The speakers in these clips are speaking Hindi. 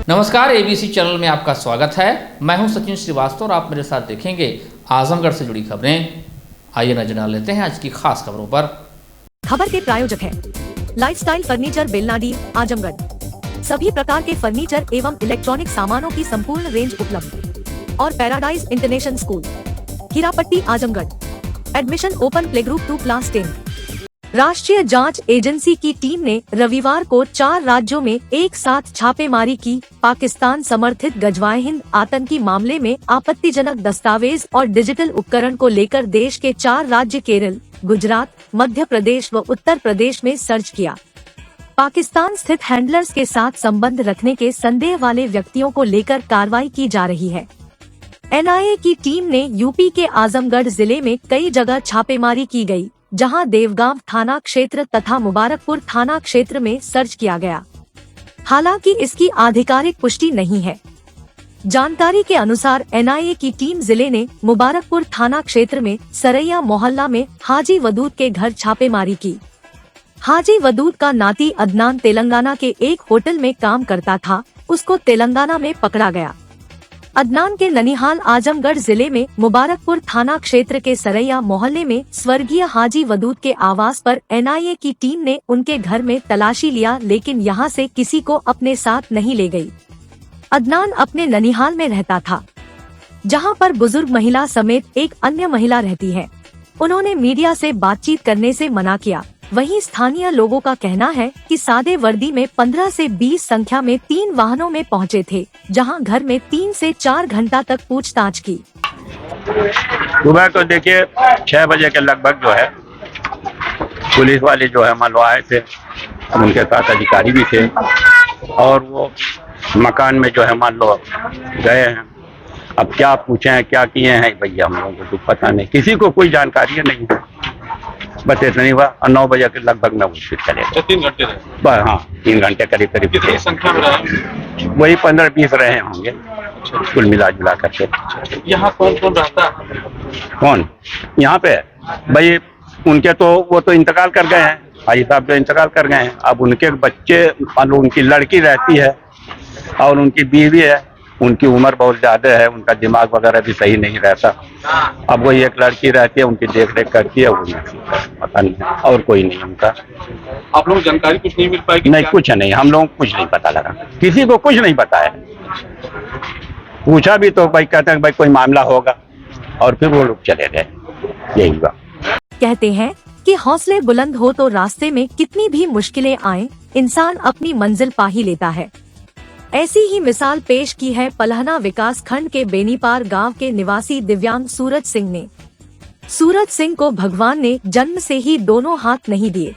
नमस्कार, एबीसी चैनल में आपका स्वागत है। मैं हूं सचिन श्रीवास्तव और आप मेरे साथ देखेंगे आजमगढ़ से जुड़ी खबरें। आइए नजर डाल लेते हैं आज की खास खबरों पर। खबर के प्रायोजक हैं लाइफस्टाइल फर्नीचर बेलनाडी आजमगढ़। सभी प्रकार के फर्नीचर एवं इलेक्ट्रॉनिक सामानों की संपूर्ण रेंज उपलब्ध और paradise international school Hirapatti Azamgarh. Admission open play group 2 class 10। राष्ट्रीय जांच एजेंसी की टीम ने रविवार को 4 राज्यों में एक साथ छापेमारी की। पाकिस्तान समर्थित गजवाए हिंद आतंकी मामले में आपत्तिजनक दस्तावेज और डिजिटल उपकरण को लेकर देश के 4 राज्य केरल, गुजरात, मध्य प्रदेश व उत्तर प्रदेश में सर्च किया। पाकिस्तान स्थित हैंडलर्स के साथ संबंध रखने के संदेह वाले व्यक्तियों को लेकर कार्रवाई की जा रही है। एनआईए की टीम ने यूपी के आजमगढ़ जिले में कई जगह छापेमारी की गई, जहां देवगांव थाना क्षेत्र तथा मुबारकपुर थाना क्षेत्र में सर्च किया गया। हालांकि इसकी आधिकारिक पुष्टि नहीं है। जानकारी के अनुसार एनआईए की टीम जिले ने मुबारकपुर थाना क्षेत्र में सरैया मोहल्ला में हाजी वदूद के घर छापेमारी की। हाजी वदूद का नाती अदनान तेलंगाना के एक होटल में काम करता था, उसको तेलंगाना में पकड़ा गया। अदनान के ननिहाल आजमगढ़ जिले में मुबारकपुर थाना क्षेत्र के सरैया मोहल्ले में स्वर्गीय हाजी वदूद के आवास पर एनआईए की टीम ने उनके घर में तलाशी लिया, लेकिन यहां से किसी को अपने साथ नहीं ले गई। अदनान अपने ननिहाल में रहता था, जहां पर बुजुर्ग महिला समेत एक अन्य महिला रहती है। उन्होंने मीडिया से बातचीत करने से मना किया। वहीं स्थानीय लोगों का कहना है कि सादे वर्दी में 15 से 20 संख्या में 3 वाहनों में पहुंचे थे, जहां घर में 3 से 4 घंटा तक पूछताछ की। सुबह को देखिए 6 बजे के लगभग जो है पुलिस वाले जो है मान लो आए थे, उनके साथ अधिकारी भी थे और वो मकान में जो है मान लो गए हैं। अब क्या पूछे हैं क्या किए हैं भैया हम लोगों को तो पता नहीं, किसी को कोई जानकारी नहीं है। बस इतना ही हुआ और 9 बजे के लगभग में वो चले गए। 3 घंटे रहे? हाँ 3 घंटे करीब कितनी संख्या में रहे? वही 15-20 रहे होंगे कुल मिला जुला करके। यहाँ कौन कौन रहता है? कौन यहाँ पे भाई? उनके तो वो तो इंतकाल कर गए हैं, हाजी साहब जो इंतकाल कर गए हैं। अब उनके बच्चे उनकी लड़की रहती है और उनकी बीवी है। उनकी उम्र बहुत ज्यादा है, उनका दिमाग वगैरह भी सही नहीं रहता। अब वही एक लड़की रहती है, उनकी देख रेख करती है, वो पता नहीं और कोई नहीं उनका। आप लोग जानकारी कुछ नहीं मिल पाएगी? नहीं कुछ नहीं, हम लोगों को कुछ नहीं पता लगा, किसी को कुछ नहीं पता है। पूछा भी तो भाई कहते हैं भाई कोई मामला होगा और फिर वो लोग चले गए। यही हुआ। कहते हैं कि हौसले बुलंद हो तो रास्ते में कितनी भी मुश्किलें आए, इंसान अपनी मंजिल पा ही लेता है। ऐसी ही मिसाल पेश की है पलहना विकास खंड के बेनीपार गांव के निवासी दिव्यांग सूरज सिंह ने। सूरज सिंह को भगवान ने जन्म से ही दोनों हाथ नहीं दिए।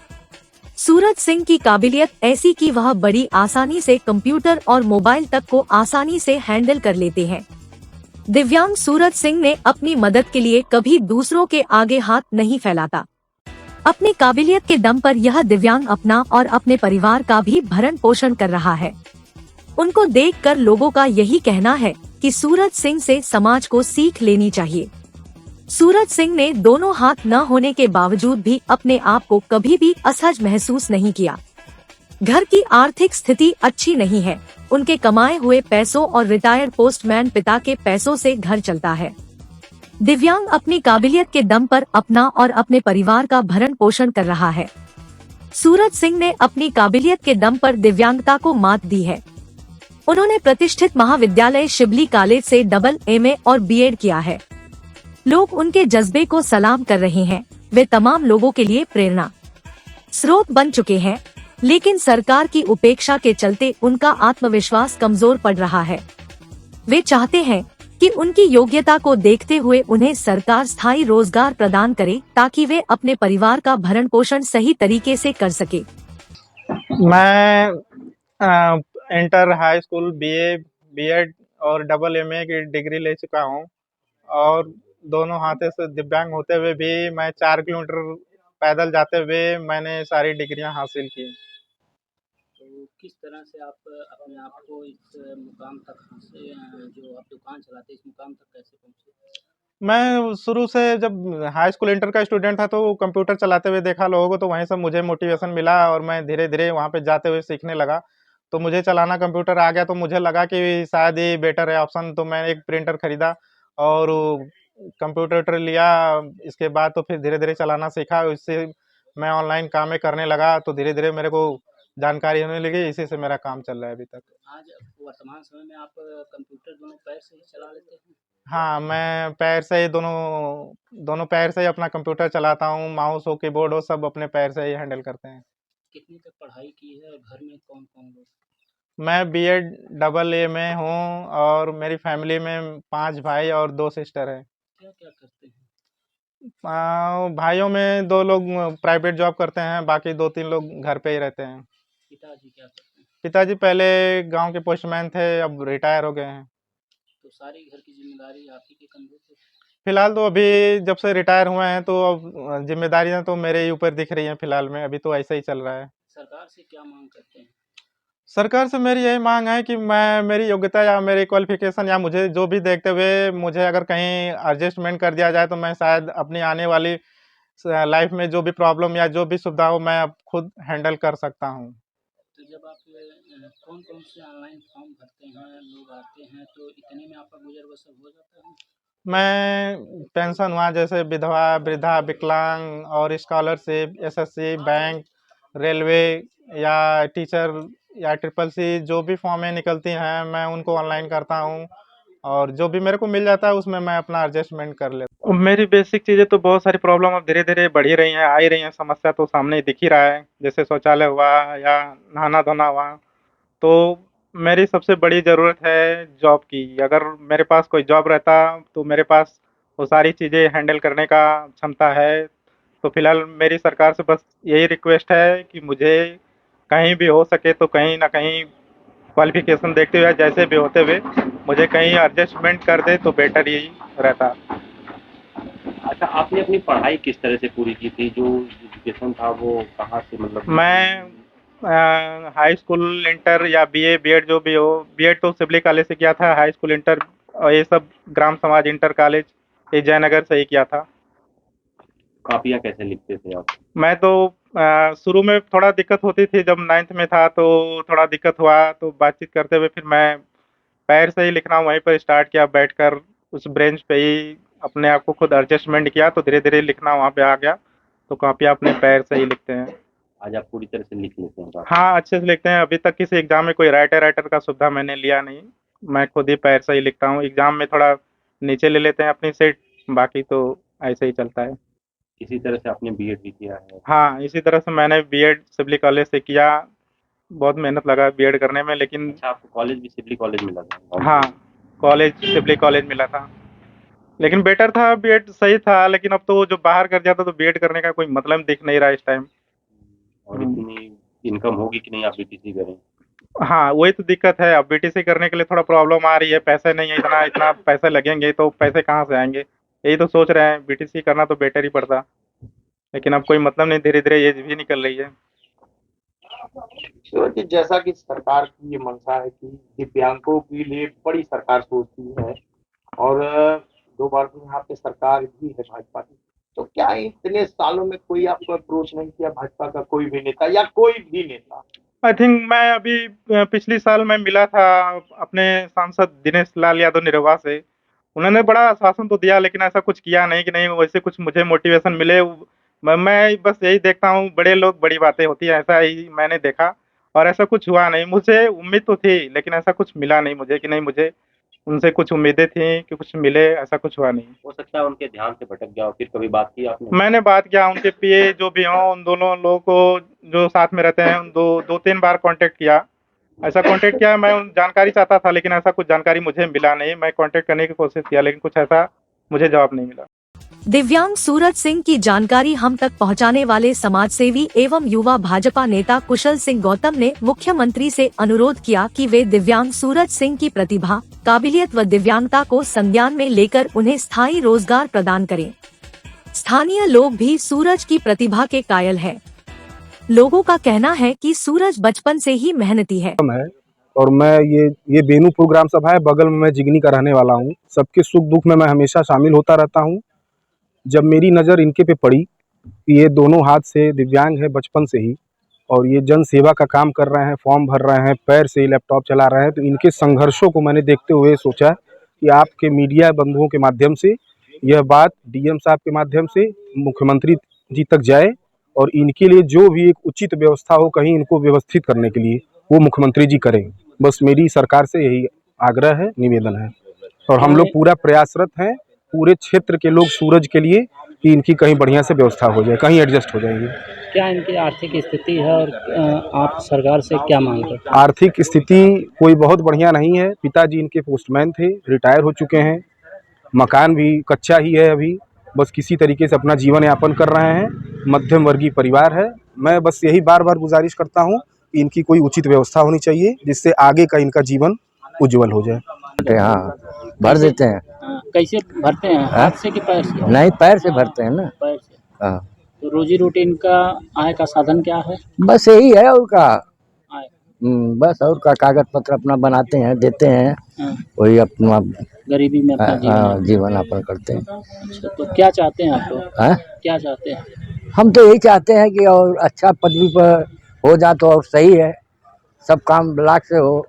सूरज सिंह की काबिलियत ऐसी कि वह बड़ी आसानी से कंप्यूटर और मोबाइल तक को आसानी से हैंडल कर लेते हैं। दिव्यांग सूरज सिंह ने अपनी मदद के लिए कभी दूसरों के आगे हाथ नहीं फैलाता। अपनी काबिलियत के दम पर यह दिव्यांग अपना और अपने परिवार का भी भरण पोषण कर रहा है। उनको देखकर लोगों का यही कहना है कि सूरज सिंह से समाज को सीख लेनी चाहिए। सूरज सिंह ने दोनों हाथ न होने के बावजूद भी अपने आप को कभी भी असहज महसूस नहीं किया। घर की आर्थिक स्थिति अच्छी नहीं है, उनके कमाए हुए पैसों और रिटायर्ड पोस्टमैन पिता के पैसों से घर चलता है। दिव्यांग अपनी काबिलियत के दम पर अपना और अपने परिवार का भरण पोषण कर रहा है। सूरज सिंह ने अपनी काबिलियत के दम पर दिव्यांगता को मात दी है। उन्होंने प्रतिष्ठित महाविद्यालय शिबली कॉलेज से डबल एमए और बीएड किया है। लोग उनके जज्बे को सलाम कर रहे हैं। वे तमाम लोगों के लिए प्रेरणा स्रोत बन चुके हैं, लेकिन सरकार की उपेक्षा के चलते उनका आत्मविश्वास कमजोर पड़ रहा है। वे चाहते हैं कि उनकी योग्यता को देखते हुए उन्हें सरकार स्थायी रोजगार प्रदान करे, ताकि वे अपने परिवार का भरण पोषण सही तरीके से कर सके। मैं inter, high school, BA, BEd और डबल एमए की डिग्री ले चुका हूं और दोनों हाथों से दिव्यांग होते हुए भी मैं 4 किलोमीटर पैदल जाते हुए मैंने सारी डिग्रियां हासिल की। तो किस तरह से आप अपने आप को इस मुकाम तक जो आप दुकान चलाते हैं, इस मुकाम तक कैसे पहुंचे? मैं शुरू से जब हाई स्कूल इंटर का स्टूडेंट था तो कंप्यूटर चलाते हुए देखा लोगों को, तो वहीं से मुझे मोटिवेशन मिला और मैं धीरे धीरे वहां पे जाते हुए सीखने लगा। तो मुझे चलाना कंप्यूटर आ गया, तो मुझे लगा कि शायद ये बेटर है ऑप्शन, तो मैंने एक प्रिंटर खरीदा और कंप्यूटर लिया। इसके बाद तो फिर धीरे-धीरे चलाना सीखा, इससे मैं ऑनलाइन कामें करने लगा, तो धीरे-धीरे मेरे को जानकारी होने लगी, इसी से मेरा काम चल रहा है अभी तक। आज वर्तमान समय में आप कंप्यूटर दोनों पैर से ही चला लेते हैं? हाँ, मैं पैर से ही दोनों पैर से ही अपना कंप्यूटर चलाता हूँ, माउस हो, कीबोर्ड हो, सब अपने पैर से ही हैंडल करते हैं। कितनी तक पढ़ाई की है और घर में कौन-कौन लोग? मैं बीएड डबल ए में हूँ और मेरी फैमिली में 5 भाई और 2 सिस्टर हैं। क्या-क्या करते हैं? भाइयों में 2 लोग प्राइवेट जॉब करते हैं, बाकी 2-3 लोग घर पे ही रहते हैं। पिताजी क्या करते हैं? पिताजी पहले गाँव के पोस्टमैन थे, अब रिटायर हो गए हैं। तो सारी घर की ज़िम्मेदारी आप ही के कंधे पे? फिलहाल तो अभी जब से रिटायर हुए हैं, तो अब ज़िम्मेदारियाँ तो मेरे ही ऊपर दिख रही हैं फिलहाल में, अभी तो ऐसा ही चल रहा है। सरकार से क्या माँग करते हैं? सरकार से मेरी यही माँग है कि मेरी योग्यता या मेरी क्वालिफ़िकेशन या मुझे जो भी देखते हुए मुझे अगर कहीं एडजस्टमेंट कर दिया जाए, तो मैं शायद अपनी आने वाली लाइफ़ में जो भी प्रॉब्लम या जो भी सुविधा हो, मैं अब खुद हैंडल कर सकता हूँ। तो जब आप कौन-कौन से ऑनलाइन फॉर्म भरते हैं, लोग आते हैं, तो इतने में आपका गुज़र-बसर हो जाता है? मैं पेंशन हुआ, जैसे विधवा, वृद्धा, विकलांग और स्कॉलरशिप, एसएससी, बैंक, रेलवे या टीचर या ट्रिपल सी, जो भी फॉर्में निकलती हैं, मैं उनको ऑनलाइन करता हूँ और जो भी मेरे को मिल जाता है, उसमें मैं अपना एडजस्टमेंट कर लेता हूँ। मेरी बेसिक चीज़ें तो बहुत सारी प्रॉब्लम अब धीरे-धीरे बढ़ ही रही हैं, आ ही रही हैं, समस्या तो सामने दिख ही रहा है, जैसे शौचालय हुआ या नहाना-धोना हुआ। तो मेरी सबसे बड़ी ज़रूरत है जॉब की। अगर मेरे पास कोई जॉब रहता, तो मेरे पास वो सारी चीज़ें हैंडल करने का क्षमता है। तो फिलहाल मेरी सरकार से बस यही रिक्वेस्ट है कि मुझे कहीं भी हो सके तो कहीं न कहीं क्वालिफ़िकेशन देखते हुए, जैसे भी होते हुए, मुझे कहीं एडजस्टमेंट कर दे तो बेटर ही रहता। अच्छा, आपने अपनी पढ़ाई किस तरह से पूरी की थी? जो एजुकेशन था वो कहाँ से मतलब? मैं हाई स्कूल, इंटर या बीए, बीएड जो भी हो, बीएड तो सिवली कॉलेज से किया था, हाई स्कूल, इंटर और ये सब ग्राम समाज इंटर कॉलेज ये जयनगर से ही किया था। कॉपियाँ कैसे लिखते थे आप? मैं तो शुरू में थोड़ा दिक्कत होती थी, जब 9th में था तो थोड़ा दिक्कत हुआ, तो बातचीत करते हुए फिर मैं पैर से ही लिखना वहीं पर स्टार्ट किया, बैठकर उस बेंच पे ही अपने आप को खुद एडजस्टमेंट किया, तो धीरे-धीरे लिखना वहाँ पे आ गया, तो कॉपियाँ अपने पैर से ही लिखते हैं। आज आप पूरी तरह से लिख लेते हैं काफ़ी? हाँ, अच्छे से लिखते हैं। अभी तक किसी एग्ज़ाम में कोई राइटर का सुविधा मैंने लिया नहीं। मैं खुद ही पैर से ही लिखता हूँ। एग्ज़ाम में थोड़ा नीचे ले लेते हैं अपनी सीट, बाकी तो ऐसे ही चलता है। इसी तरह से आपने बीएड भी किया है? हाँ, इसी तरह से मैंने बीएड सिवली कॉलेज से किया। बहुत मेहनत लगा बीएड करने में, लेकिन अच्छा, आपको कॉलेज भी सिवली कॉलेज मिला था? हाँ, कॉलेज सिवली कॉलेज मिला था। लेकिन बेटर था, बीएड सही था, लेकिन अब तो जो बाहर कर दिया था, तो बीएड करने का कोई मतलब दिख नहीं रहा इस टाइम। और इतनी इनकम होगी कि नहीं आप बीटीसी करें? हाँ, वही तो दिक्कत है। अब बीटीसी करने के लिए थोड़ा प्रॉब्लम आ रही है, पैसे नहीं है, इतना पैसे लगेंगे, तो पैसे कहाँ से आएँगे? यही तो सोच रहे हैं, बीटीसी करना तो बेटर ही पड़ता। लेकिन अब कोई मतलब नहीं, धीरे-धीरे एज भी निकल रही है। तो जैसा कि सरकार की ये मंशा है कि दिव्यांगों के लिए बड़ी सरकार सोचती है और 2 बार तो यहाँ पे सरकार भी है भाजपा की। तो क्या इतने सालों में कोई आपको अप्रोच नहीं किया भाजपा का कोई भी नेता या कोई भी नेता? आई थिंक मैं अभी पिछली साल मैं मिला था अपने सांसद दिनेश लाल यादव निरहुआ से। उन्होंने बड़ा आश्वासन तो दिया, लेकिन ऐसा कुछ किया नहीं कि नहीं वैसे कुछ मुझे मोटिवेशन मिले। मैं बस यही देखता हूँ, बड़े लोग बड़ी बातें होती हैं, ऐसा ही मैंने देखा और ऐसा कुछ हुआ नहीं। मुझे उम्मीद तो थी, लेकिन ऐसा कुछ मिला नहीं मुझे कि नहीं, मुझे उनसे कुछ उम्मीदें थी कि कुछ मिले, ऐसा कुछ हुआ नहीं। हो सकता है उनके ध्यान से भटक गया हो, फिर कभी बात की आपने? मैंने बात किया, उनके पीए जो भी हों, उन दोनों लोगों को जो साथ में रहते हैं, उन 2-3 बार कॉन्टैक्ट किया। ऐसा कॉन्टैक्ट किया, मैं उन जानकारी चाहता था, लेकिन ऐसा कुछ जानकारी मुझे मिला नहीं। मैं कॉन्टैक्ट करने की कोशिश किया, लेकिन कुछ ऐसा मुझे जवाब नहीं मिला। दिव्यांग सूरज सिंह की जानकारी हम तक पहुंचाने वाले समाजसेवी एवं युवा भाजपा नेता कुशल सिंह गौतम ने मुख्यमंत्री से अनुरोध किया कि वे दिव्यांग सूरज सिंह की प्रतिभा, काबिलियत व दिव्यांगता को संज्ञान में लेकर उन्हें स्थायी रोजगार प्रदान करें। स्थानीय लोग भी सूरज की प्रतिभा के कायल हैं। लोगों का कहना है कि सूरज बचपन से ही मेहनती है। और मैं ये बेनूपुर ग्राम सभा है, बगल में मैं जिगनी का रहने वाला हूँ। सबके सुख दुख में मैं हमेशा शामिल होता रहता हूँ। जब मेरी नज़र इनके पे पड़ी कि ये दोनों हाथ से दिव्यांग है बचपन से ही, और ये जन सेवा का काम कर रहे हैं, फॉर्म भर रहे हैं, पैर से लैपटॉप चला रहे हैं। तो इनके संघर्षों को मैंने देखते हुए सोचा कि आपके मीडिया बंधुओं के माध्यम से यह बात डीएम साहब के माध्यम से मुख्यमंत्री जी तक जाए और इनके लिए जो भी एक उचित व्यवस्था हो कहीं इनको व्यवस्थित करने के लिए वो मुख्यमंत्री जी करें। बस मेरी सरकार से यही आग्रह है, निवेदन है। और हम लोग पूरा प्रयासरत हैं, पूरे क्षेत्र के लोग सूरज के लिए, कि इनकी कहीं बढ़िया से व्यवस्था हो जाए, कहीं एडजस्ट हो जाएंगे। क्या इनकी आर्थिक स्थिति है और आप सरकार से क्या मांग रहे हैं? आर्थिक स्थिति कोई बहुत बढ़िया नहीं है। पिताजी इनके पोस्टमैन थे, रिटायर हो चुके हैं। मकान भी कच्चा ही है अभी, बस किसी तरीके से अपना जीवन यापन कर रहे हैं। मध्यम वर्गीय परिवार है। मैं बस यही बार बार गुजारिश करता हूँ कि इनकी कोई उचित व्यवस्था होनी चाहिए जिससे आगे का इनका जीवन उज्जवल हो जाए। हाँ, भर देते हैं। कैसे भरते हैं, हाथ से कि पैर से? नहीं, पैर से भरते हैं ना। पैर से। हाँ। तो रोजी रोटी इनका आय का साधन क्या है? बस यही है और का आय। बस और का कागज पत्र अपना बनाते हैं, देते हैं, वही अपना गरीबी में अपना जीवन यापन करते हैं। अच्छा, तो क्या चाहते हैं आप लोग? क्या चाहते हैं? हम तो यही चाहते हैं कि और अच्छा पदवी पर हो जा तो और सही है, सब काम लाख से हो।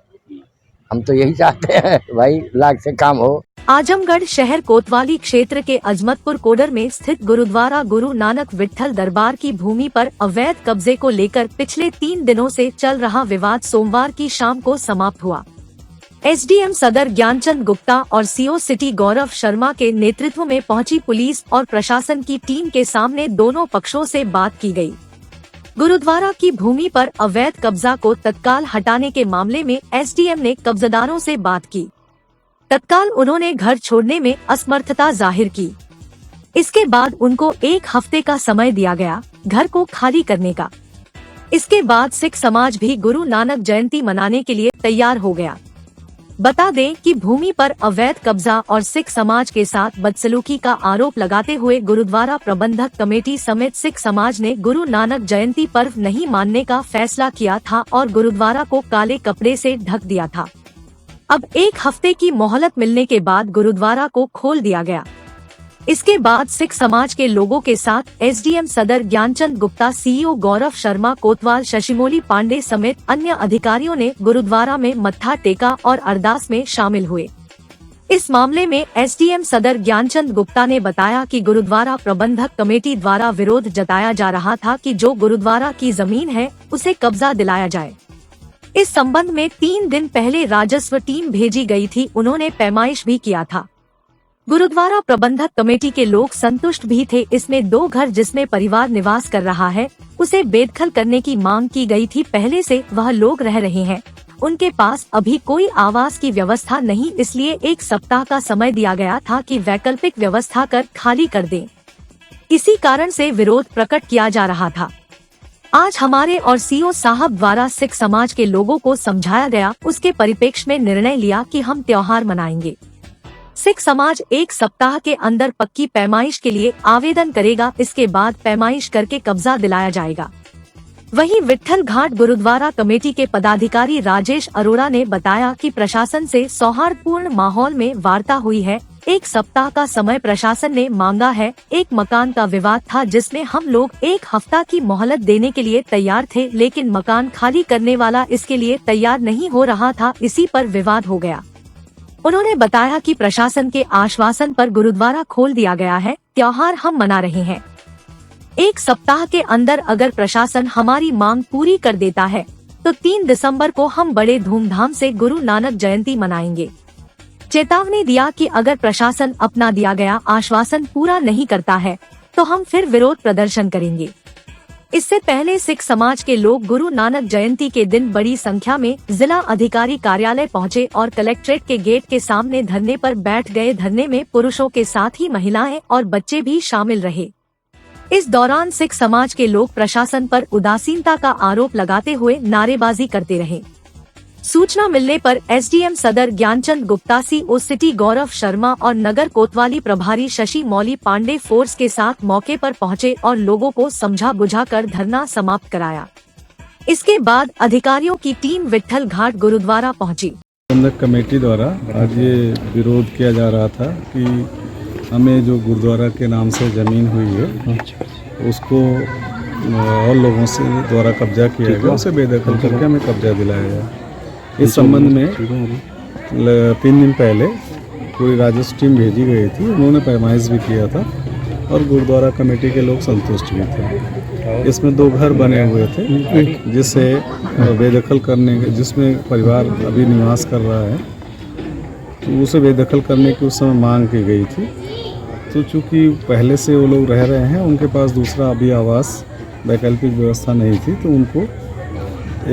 हम तो यही चाहते हैं भाई, लाख से काम हो। आजमगढ़ शहर कोतवाली क्षेत्र के अजमतपुर कोडर में स्थित गुरुद्वारा गुरु नानक विट्ठल दरबार की भूमि पर अवैध कब्जे को लेकर पिछले 3 दिनों से चल रहा विवाद सोमवार की शाम को समाप्त हुआ। एसडीएम सदर ज्ञानचंद गुप्ता और सीओ सिटी गौरव शर्मा के नेतृत्व में पहुंची पुलिस और प्रशासन की टीम के सामने दोनों पक्षों से बात की गई। गुरुद्वारा की भूमि पर अवैध कब्जा को तत्काल हटाने के मामले में एसडीएम ने कब्जादारों से बात की। तत्काल उन्होंने घर छोड़ने में असमर्थता जाहिर की। इसके बाद उनको 1 हफ्ते का समय दिया गया घर को खाली करने का। इसके बाद सिख समाज भी गुरु नानक जयंती मनाने के लिए तैयार हो गया। बता दें कि भूमि पर अवैध कब्जा और सिख समाज के साथ बदसलूकी का आरोप लगाते हुए गुरुद्वारा प्रबंधक कमेटी समेत सिख समाज ने गुरु नानक जयंती पर्व नहीं मानने का फैसला किया था और गुरुद्वारा को काले कपड़े से ढक दिया था। अब 1 हफ्ते की मोहलत मिलने के बाद गुरुद्वारा को खोल दिया गया। इसके बाद सिख समाज के लोगों के साथ एसडीएम सदर ज्ञानचंद गुप्ता, सीईओ गौरव शर्मा कोतवाल, शशिमोली पांडे समेत अन्य अधिकारियों ने गुरुद्वारा में मत्था टेका और अरदास में शामिल हुए। इस मामले में एसडीएम सदर ज्ञानचंद गुप्ता ने बताया कि गुरुद्वारा प्रबंधक कमेटी द्वारा विरोध जताया जा रहा था कि जो गुरुद्वारा की जमीन है उसे कब्जा दिलाया जाए। इस संबंध में 3 दिन पहले राजस्व टीम भेजी गई थी, उन्होंने पैमाइश भी किया था। गुरुद्वारा प्रबंधक कमेटी के लोग संतुष्ट भी थे। इसमें 2 घर जिसमें परिवार निवास कर रहा है उसे बेदखल करने की मांग की गई थी। पहले से वह लोग रह रहे हैं, उनके पास अभी कोई आवास की व्यवस्था नहीं, इसलिए 1 सप्ताह का समय दिया गया था कि वैकल्पिक व्यवस्था कर खाली कर दें। इसी कारण से विरोध प्रकट किया जा रहा था। आज हमारे और सीओ साहब द्वारा सिख समाज के लोगों को समझाया गया, उसके परिप्रेक्ष्य में निर्णय लिया कि हम त्योहार मनाएंगे। सिख समाज 1 सप्ताह के अंदर पक्की पैमाइश के लिए आवेदन करेगा, इसके बाद पैमाइश करके कब्जा दिलाया जाएगा। वहीं विट्ठल घाट गुरुद्वारा कमेटी के पदाधिकारी राजेश अरोड़ा ने बताया कि प्रशासन से सौहार्दपूर्ण माहौल में वार्ता हुई है। 1 सप्ताह का समय प्रशासन ने मांगा है। एक मकान का विवाद था जिसमें हम लोग 1 हफ्ता की मोहलत देने के लिए तैयार थे, लेकिन मकान खाली करने वाला इसके लिए तैयार नहीं हो रहा था, इसी पर विवाद हो गया। उन्होंने बताया कि प्रशासन के आश्वासन पर गुरुद्वारा खोल दिया गया है, त्योहार हम मना रहे हैं। 1 सप्ताह के अंदर अगर प्रशासन हमारी मांग पूरी कर देता है तो 3 दिसंबर को हम बड़े धूमधाम से गुरु नानक जयंती मनाएंगे। चेतावनी दिया कि अगर प्रशासन अपना दिया गया आश्वासन पूरा नहीं करता है तो हम फिर विरोध प्रदर्शन करेंगे। इससे पहले सिख समाज के लोग गुरु नानक जयंती के दिन बड़ी संख्या में जिला अधिकारी कार्यालय पहुंचे और कलेक्ट्रेट के गेट के सामने धरने पर बैठ गए। धरने में पुरुषों के साथ ही महिलाएं और बच्चे भी शामिल रहे। इस दौरान सिख समाज के लोग प्रशासन पर उदासीनता का आरोप लगाते हुए नारेबाजी करते रहे। सूचना मिलने पर एसडीएम सदर ज्ञानचंद गुप्ता, सीओ सिटी गौरव शर्मा और नगर कोतवाली प्रभारी शशिमौली पांडे फोर्स के साथ मौके पर पहुंचे और लोगों को समझा बुझाकर धरना समाप्त कराया। इसके बाद अधिकारियों की टीम विट्ठल घाट गुरुद्वारा पहुंची। प्रबंधक कमेटी द्वारा आज ये विरोध किया जा रहा था कि हमें जो गुरुद्वारा के नाम से जमीन हुई है उसको और लोगों से द्वारा कब्जा किया गया उसे बेदखल करके हमें कब्जा दिलाया गया। इस संबंध में 3 दिन पहले पूरी राजस्व टीम भेजी गई थी, उन्होंने पैमाइश भी किया था और गुरुद्वारा कमेटी के लोग संतुष्ट भी थे। इसमें 2 घर बने हुए थे जिसे बेदखल करने के, जिसमें परिवार अभी निवास कर रहा है, तो उसे बेदखल करने की उस समय मांग की गई थी। तो चूँकि पहले से वो लोग रह रहे हैं, उनके पास दूसरा अभी आवास वैकल्पिक व्यवस्था नहीं थी, तो उनको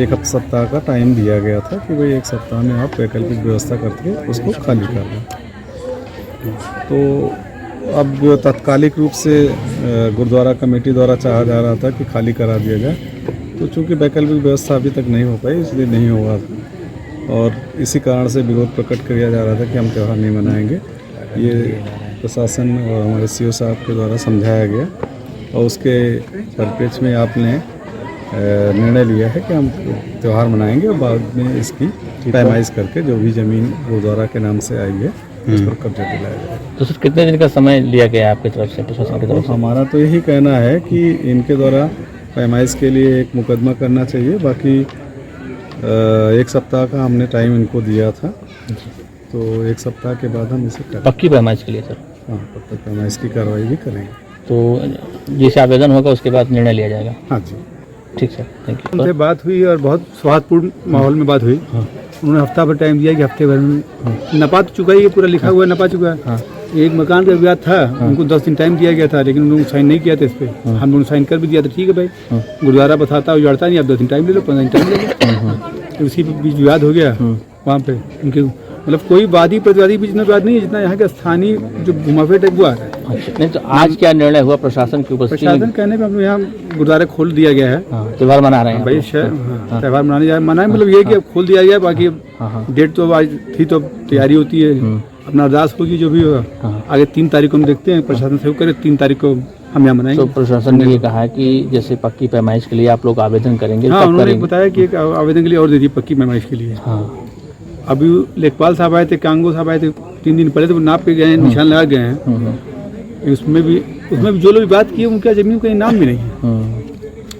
1 सप्ताह का टाइम दिया गया था कि भाई 1 सप्ताह में आप वैकल्पिक व्यवस्था करके उसको खाली कर दें। तो अब तात्कालिक रूप से गुरुद्वारा कमेटी द्वारा चाहा जा रहा था कि खाली करा दिया जाए, तो चूँकि वैकल्पिक व्यवस्था अभी तक नहीं हो पाई, इसलिए नहीं हुआ था और इसी कारण से विरोध प्रकट किया जा रहा था कि हम त्यौहार नहीं मनाएंगे। ये प्रशासन और हमारे सीओ साहब के द्वारा समझाया गया और उसके परिप्रेक्ष्य में आपने निर्णय लिया है कि हम त्यौहार मनाएंगे और बाद में इसकी पैमाइश करके जो भी ज़मीन गुरुद्वारा के नाम से आई है उस पर कब्जा दिलाया जाएगा। तो सर कितने दिन का समय लिया गया आपकी तरफ से, प्रशासन की तरफ से? हमारा तो यही कहना है कि इनके द्वारा पैमाइश के लिए एक मुकदमा करना चाहिए। बाकी 1 सप्ताह का हमने टाइम इनको दिया था, तो 1 सप्ताह के बाद हम इसे करेंगे। पक्की पैमाइश के लिए सर? हाँ, पक्की पैमाइश की कार्रवाई भी करेंगे। तो जैसे आवेदन होगा उसके बाद निर्णय लिया जाएगा? हाँ जी, ठीक सर, थैंक यू। उनसे बात हुई और बहुत सौहार्दपूर्ण माहौल में बात हुई। उन्होंने हफ्ता भर टाइम दिया कि हफ्ते भर में नपा तो चुका है, ये पूरा लिखा हुआ है, नपा चुका है। एक मकान का विवाद था, उनको 10 दिन टाइम दिया गया था, लेकिन उन्होंने साइन नहीं किया था इस पर। हम लोगों ने साइन कर भी दिया था, ठीक है भाई, गुरुद्वारा बताता उजाड़ता नहीं, आप 10 दिन टाइम ले लो, 15 दिन टाइम ले लो। तो उसी बीच विवाद हो गया वहाँ पे। उनके मतलब कोई वादी प्रतिवादी बीच में विवाद नहीं है, जितना यहाँ के स्थानीय जो घुमाफे टाइप हुआ है। नहीं तो आज क्या निर्णय हुआ प्रशासन की उपस्थिति में? प्रशासन कहने पे हम यहाँ गुरुद्वारा खोल दिया गया है। त्यौहार मना रहे हैं भाई, त्यौहार मनाने जा मना मतलब ये कि अब खोल दिया गया। बाकी डेट तो आज थी, तो तैयारी होती है, अपना अरदास होगी जो भी होगा। आगे 3 तारीख को हम देखते हैं, प्रशासन सहयोग करे, 3 तारीख को हम यहाँ मनाएंगे। तो प्रशासन ने ये कहा है कि जैसे पक्की पैमाइश के लिए आप लोग आवेदन करेंगे? हाँ, उन्होंने बताया कि एक आवेदन के लिए और दे दी पक्की पैमाइश के लिए। हाँ, अभी लेखपाल साहब आए थे, कांगो साहब आए थे 3 दिन पहले, तो नाप के गए हैं, निशान लगा गए हैं। उसमें भी जो लोग बात किए उनका जमीन का नाम भी नहीं है।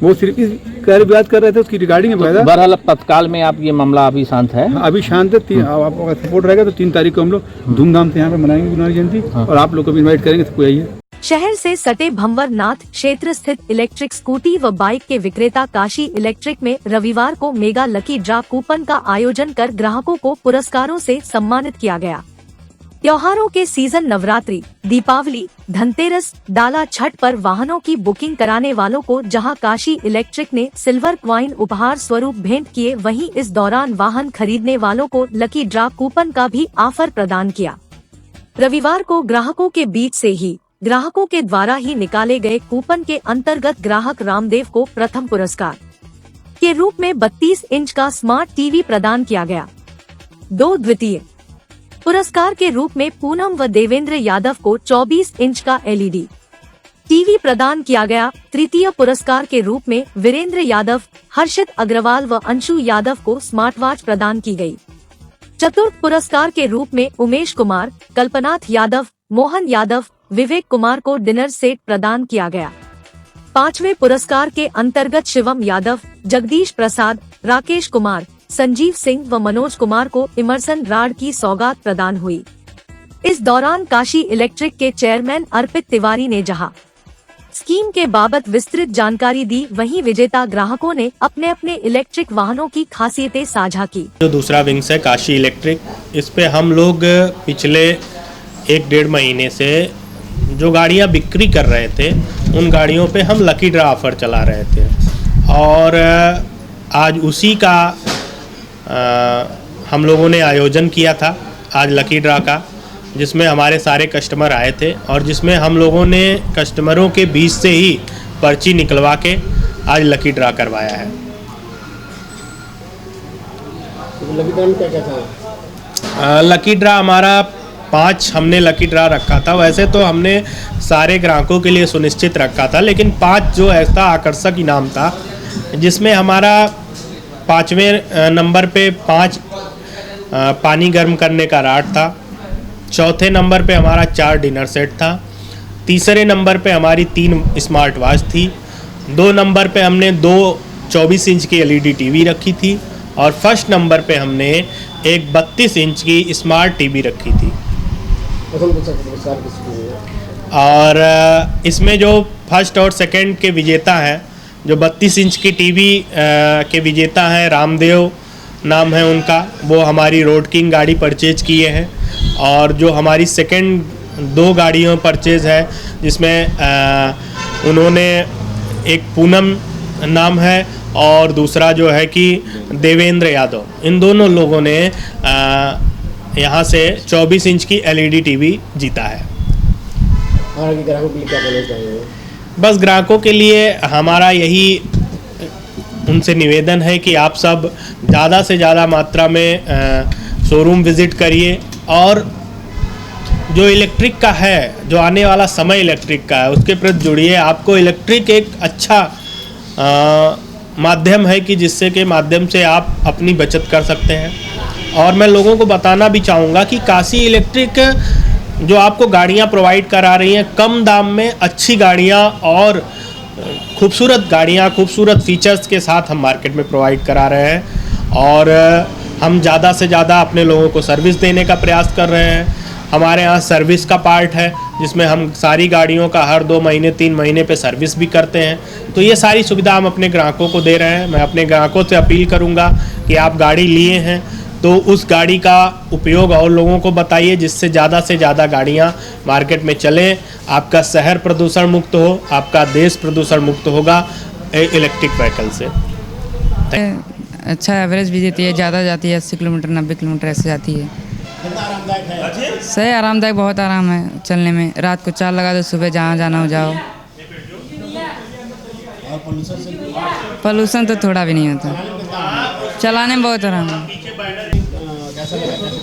वो सिर्फ इस कार्य बात कर रहे थे, उसकी रिकॉर्डिंग है। बहरहाल तत्काल में आप ये मामला अभी शांत है? अभी शांत है। आपका सपोर्ट रहेगा तो 3 तारीख को हम लोग धूमधाम से यहाँ पे मनाएंगे गुरुनानक जयंती, और आप लोग को भी इन्वाइट करेंगे, सबको आइए। शहर से सटे भंवरनाथ क्षेत्र स्थित इलेक्ट्रिक स्कूटी व बाइक के विक्रेता काशी इलेक्ट्रिक में रविवार को मेगा लकी ड्रा कूपन का आयोजन कर ग्राहकों को पुरस्कारों से सम्मानित किया गया। त्योहारों के सीजन नवरात्रि, दीपावली, धनतेरस, डाला छठ पर वाहनों की बुकिंग कराने वालों को जहां काशी इलेक्ट्रिक ने सिल्वर क्वाइन उपहार स्वरूप भेंट किए, वहीं इस दौरान वाहन खरीदने वालों को लकी ड्रा कूपन का भी ऑफर प्रदान किया। रविवार को ग्राहकों के बीच से ही ग्राहकों के द्वारा ही निकाले गए कूपन के अंतर्गत ग्राहक रामदेव को प्रथम पुरस्कार के रूप में 32 इंच का स्मार्ट टीवी प्रदान किया गया। 2 द्वितीय पुरस्कार के रूप में पूनम व देवेंद्र यादव को 24 इंच का LED टीवी प्रदान किया गया। तृतीय पुरस्कार के रूप में वीरेंद्र यादव, हर्षित अग्रवाल व अंशु यादव को स्मार्ट वॉच प्रदान की गई। चतुर्थ पुरस्कार के रूप में उमेश कुमार, कल्पनाथ यादव, मोहन यादव, विवेक कुमार को डिनर सेट प्रदान किया गया। 5वें पुरस्कार के अंतर्गत शिवम यादव, जगदीश प्रसाद, राकेश कुमार, संजीव सिंह व मनोज कुमार को इमर्सन राड की सौगात प्रदान हुई। इस दौरान काशी इलेक्ट्रिक के चेयरमैन अर्पित तिवारी ने जहां स्कीम के बाबत विस्तृत जानकारी दी, वहीं विजेता ग्राहकों ने अपने अपने इलेक्ट्रिक वाहनों की खासियतें साझा की। जो दूसरा विंग्स है काशी इलेक्ट्रिक, इस पे हम लोग पिछले 1-1.5 महीने से जो गाड़ियां बिक्री कर रहे थे, उन गाड़ियों पे हम लकी ड्रा ऑफर चला रहे थे, और आज उसी का हम लोगों ने आयोजन किया था आज लकी ड्रा का, जिसमें हमारे सारे कस्टमर आए थे, और जिसमें हम लोगों ने कस्टमरों के बीच से ही पर्ची निकलवा के आज लकी ड्रा करवाया है। लकी ड्रा में क्या क्या था? लकी ड्रा हमारा 5 हमने लकी ड्रा रखा था। वैसे तो हमने सारे ग्राहकों के लिए सुनिश्चित रखा था, लेकिन 5 जो ऐसा आकर्षक इनाम था, जिसमें हमारा 5वें नंबर पे 5 पानी गर्म करने का राड था। 4थे नंबर पे हमारा 4 डिनर सेट था। 3रे नंबर पे हमारी 3 स्मार्ट वॉच थी, 2 नंबर पे हमने 2 24 इंच की LED टीवी रखी थी और फर्स्ट नंबर पे हमने एक 32 इंच की स्मार्ट टीवी रखी थी। और इसमें जो फर्स्ट और सेकंड के विजेता हैं, जो 32 इंच की टीवी के विजेता हैं, रामदेव नाम है उनका, वो हमारी रोड किंग गाड़ी परचेज किए हैं। और जो हमारी सेकंड 2 गाड़ियों परचेज है, जिसमें उन्होंने एक पूनम नाम है और दूसरा जो है कि देवेंद्र यादव, इन दोनों लोगों ने यहाँ से 24 इंच की LED टीवी जीता है। ग्राहकों के लिए क्या बोलना चाहिए? बस ग्राहकों के लिए हमारा यही उनसे निवेदन है कि आप सब ज़्यादा से ज़्यादा मात्रा में शोरूम विज़िट करिए और जो इलेक्ट्रिक का है, जो आने वाला समय इलेक्ट्रिक का है, उसके प्रति जुड़िए। आपको इलेक्ट्रिक एक अच्छा माध्यम है कि जिससे के माध्यम से आप अपनी बचत कर सकते हैं। और मैं लोगों को बताना भी चाहूँगा कि काशी इलेक्ट्रिक जो आपको गाड़ियाँ प्रोवाइड करा रही हैं कम दाम में, अच्छी गाड़ियाँ और खूबसूरत गाड़ियाँ, खूबसूरत फीचर्स के साथ हम मार्केट में प्रोवाइड करा रहे हैं। और हम ज़्यादा से ज़्यादा अपने लोगों को सर्विस देने का प्रयास कर रहे हैं। हमारे यहाँ सर्विस का पार्ट है, जिसमें हम सारी गाड़ियों का हर 2 महीने 3 महीने पे सर्विस भी करते हैं। तो ये सारी सुविधा हम अपने ग्राहकों को दे रहे हैं। मैं अपने ग्राहकों से अपील करूँगा कि आप गाड़ी लिए हैं तो उस गाड़ी का उपयोग और लोगों को बताइए, जिससे से ज़्यादा गाड़ियाँ मार्केट में चलें। आपका शहर प्रदूषण मुक्त हो, आपका देश प्रदूषण मुक्त होगा इलेक्ट्रिक व्हीकल से। अच्छा एवरेज भी देती है, ज़्यादा जाती है 80 किलोमीटर 90 किलोमीटर ऐसे जाती है। सही आरामदायक, बहुत आराम है चलने में। रात को चार्ज लगा दो, सुबह जहाँ जाना हो जाओ। पोल्यूशन तो थोड़ा भी नहीं होता, चलाने में बहुत आराम है।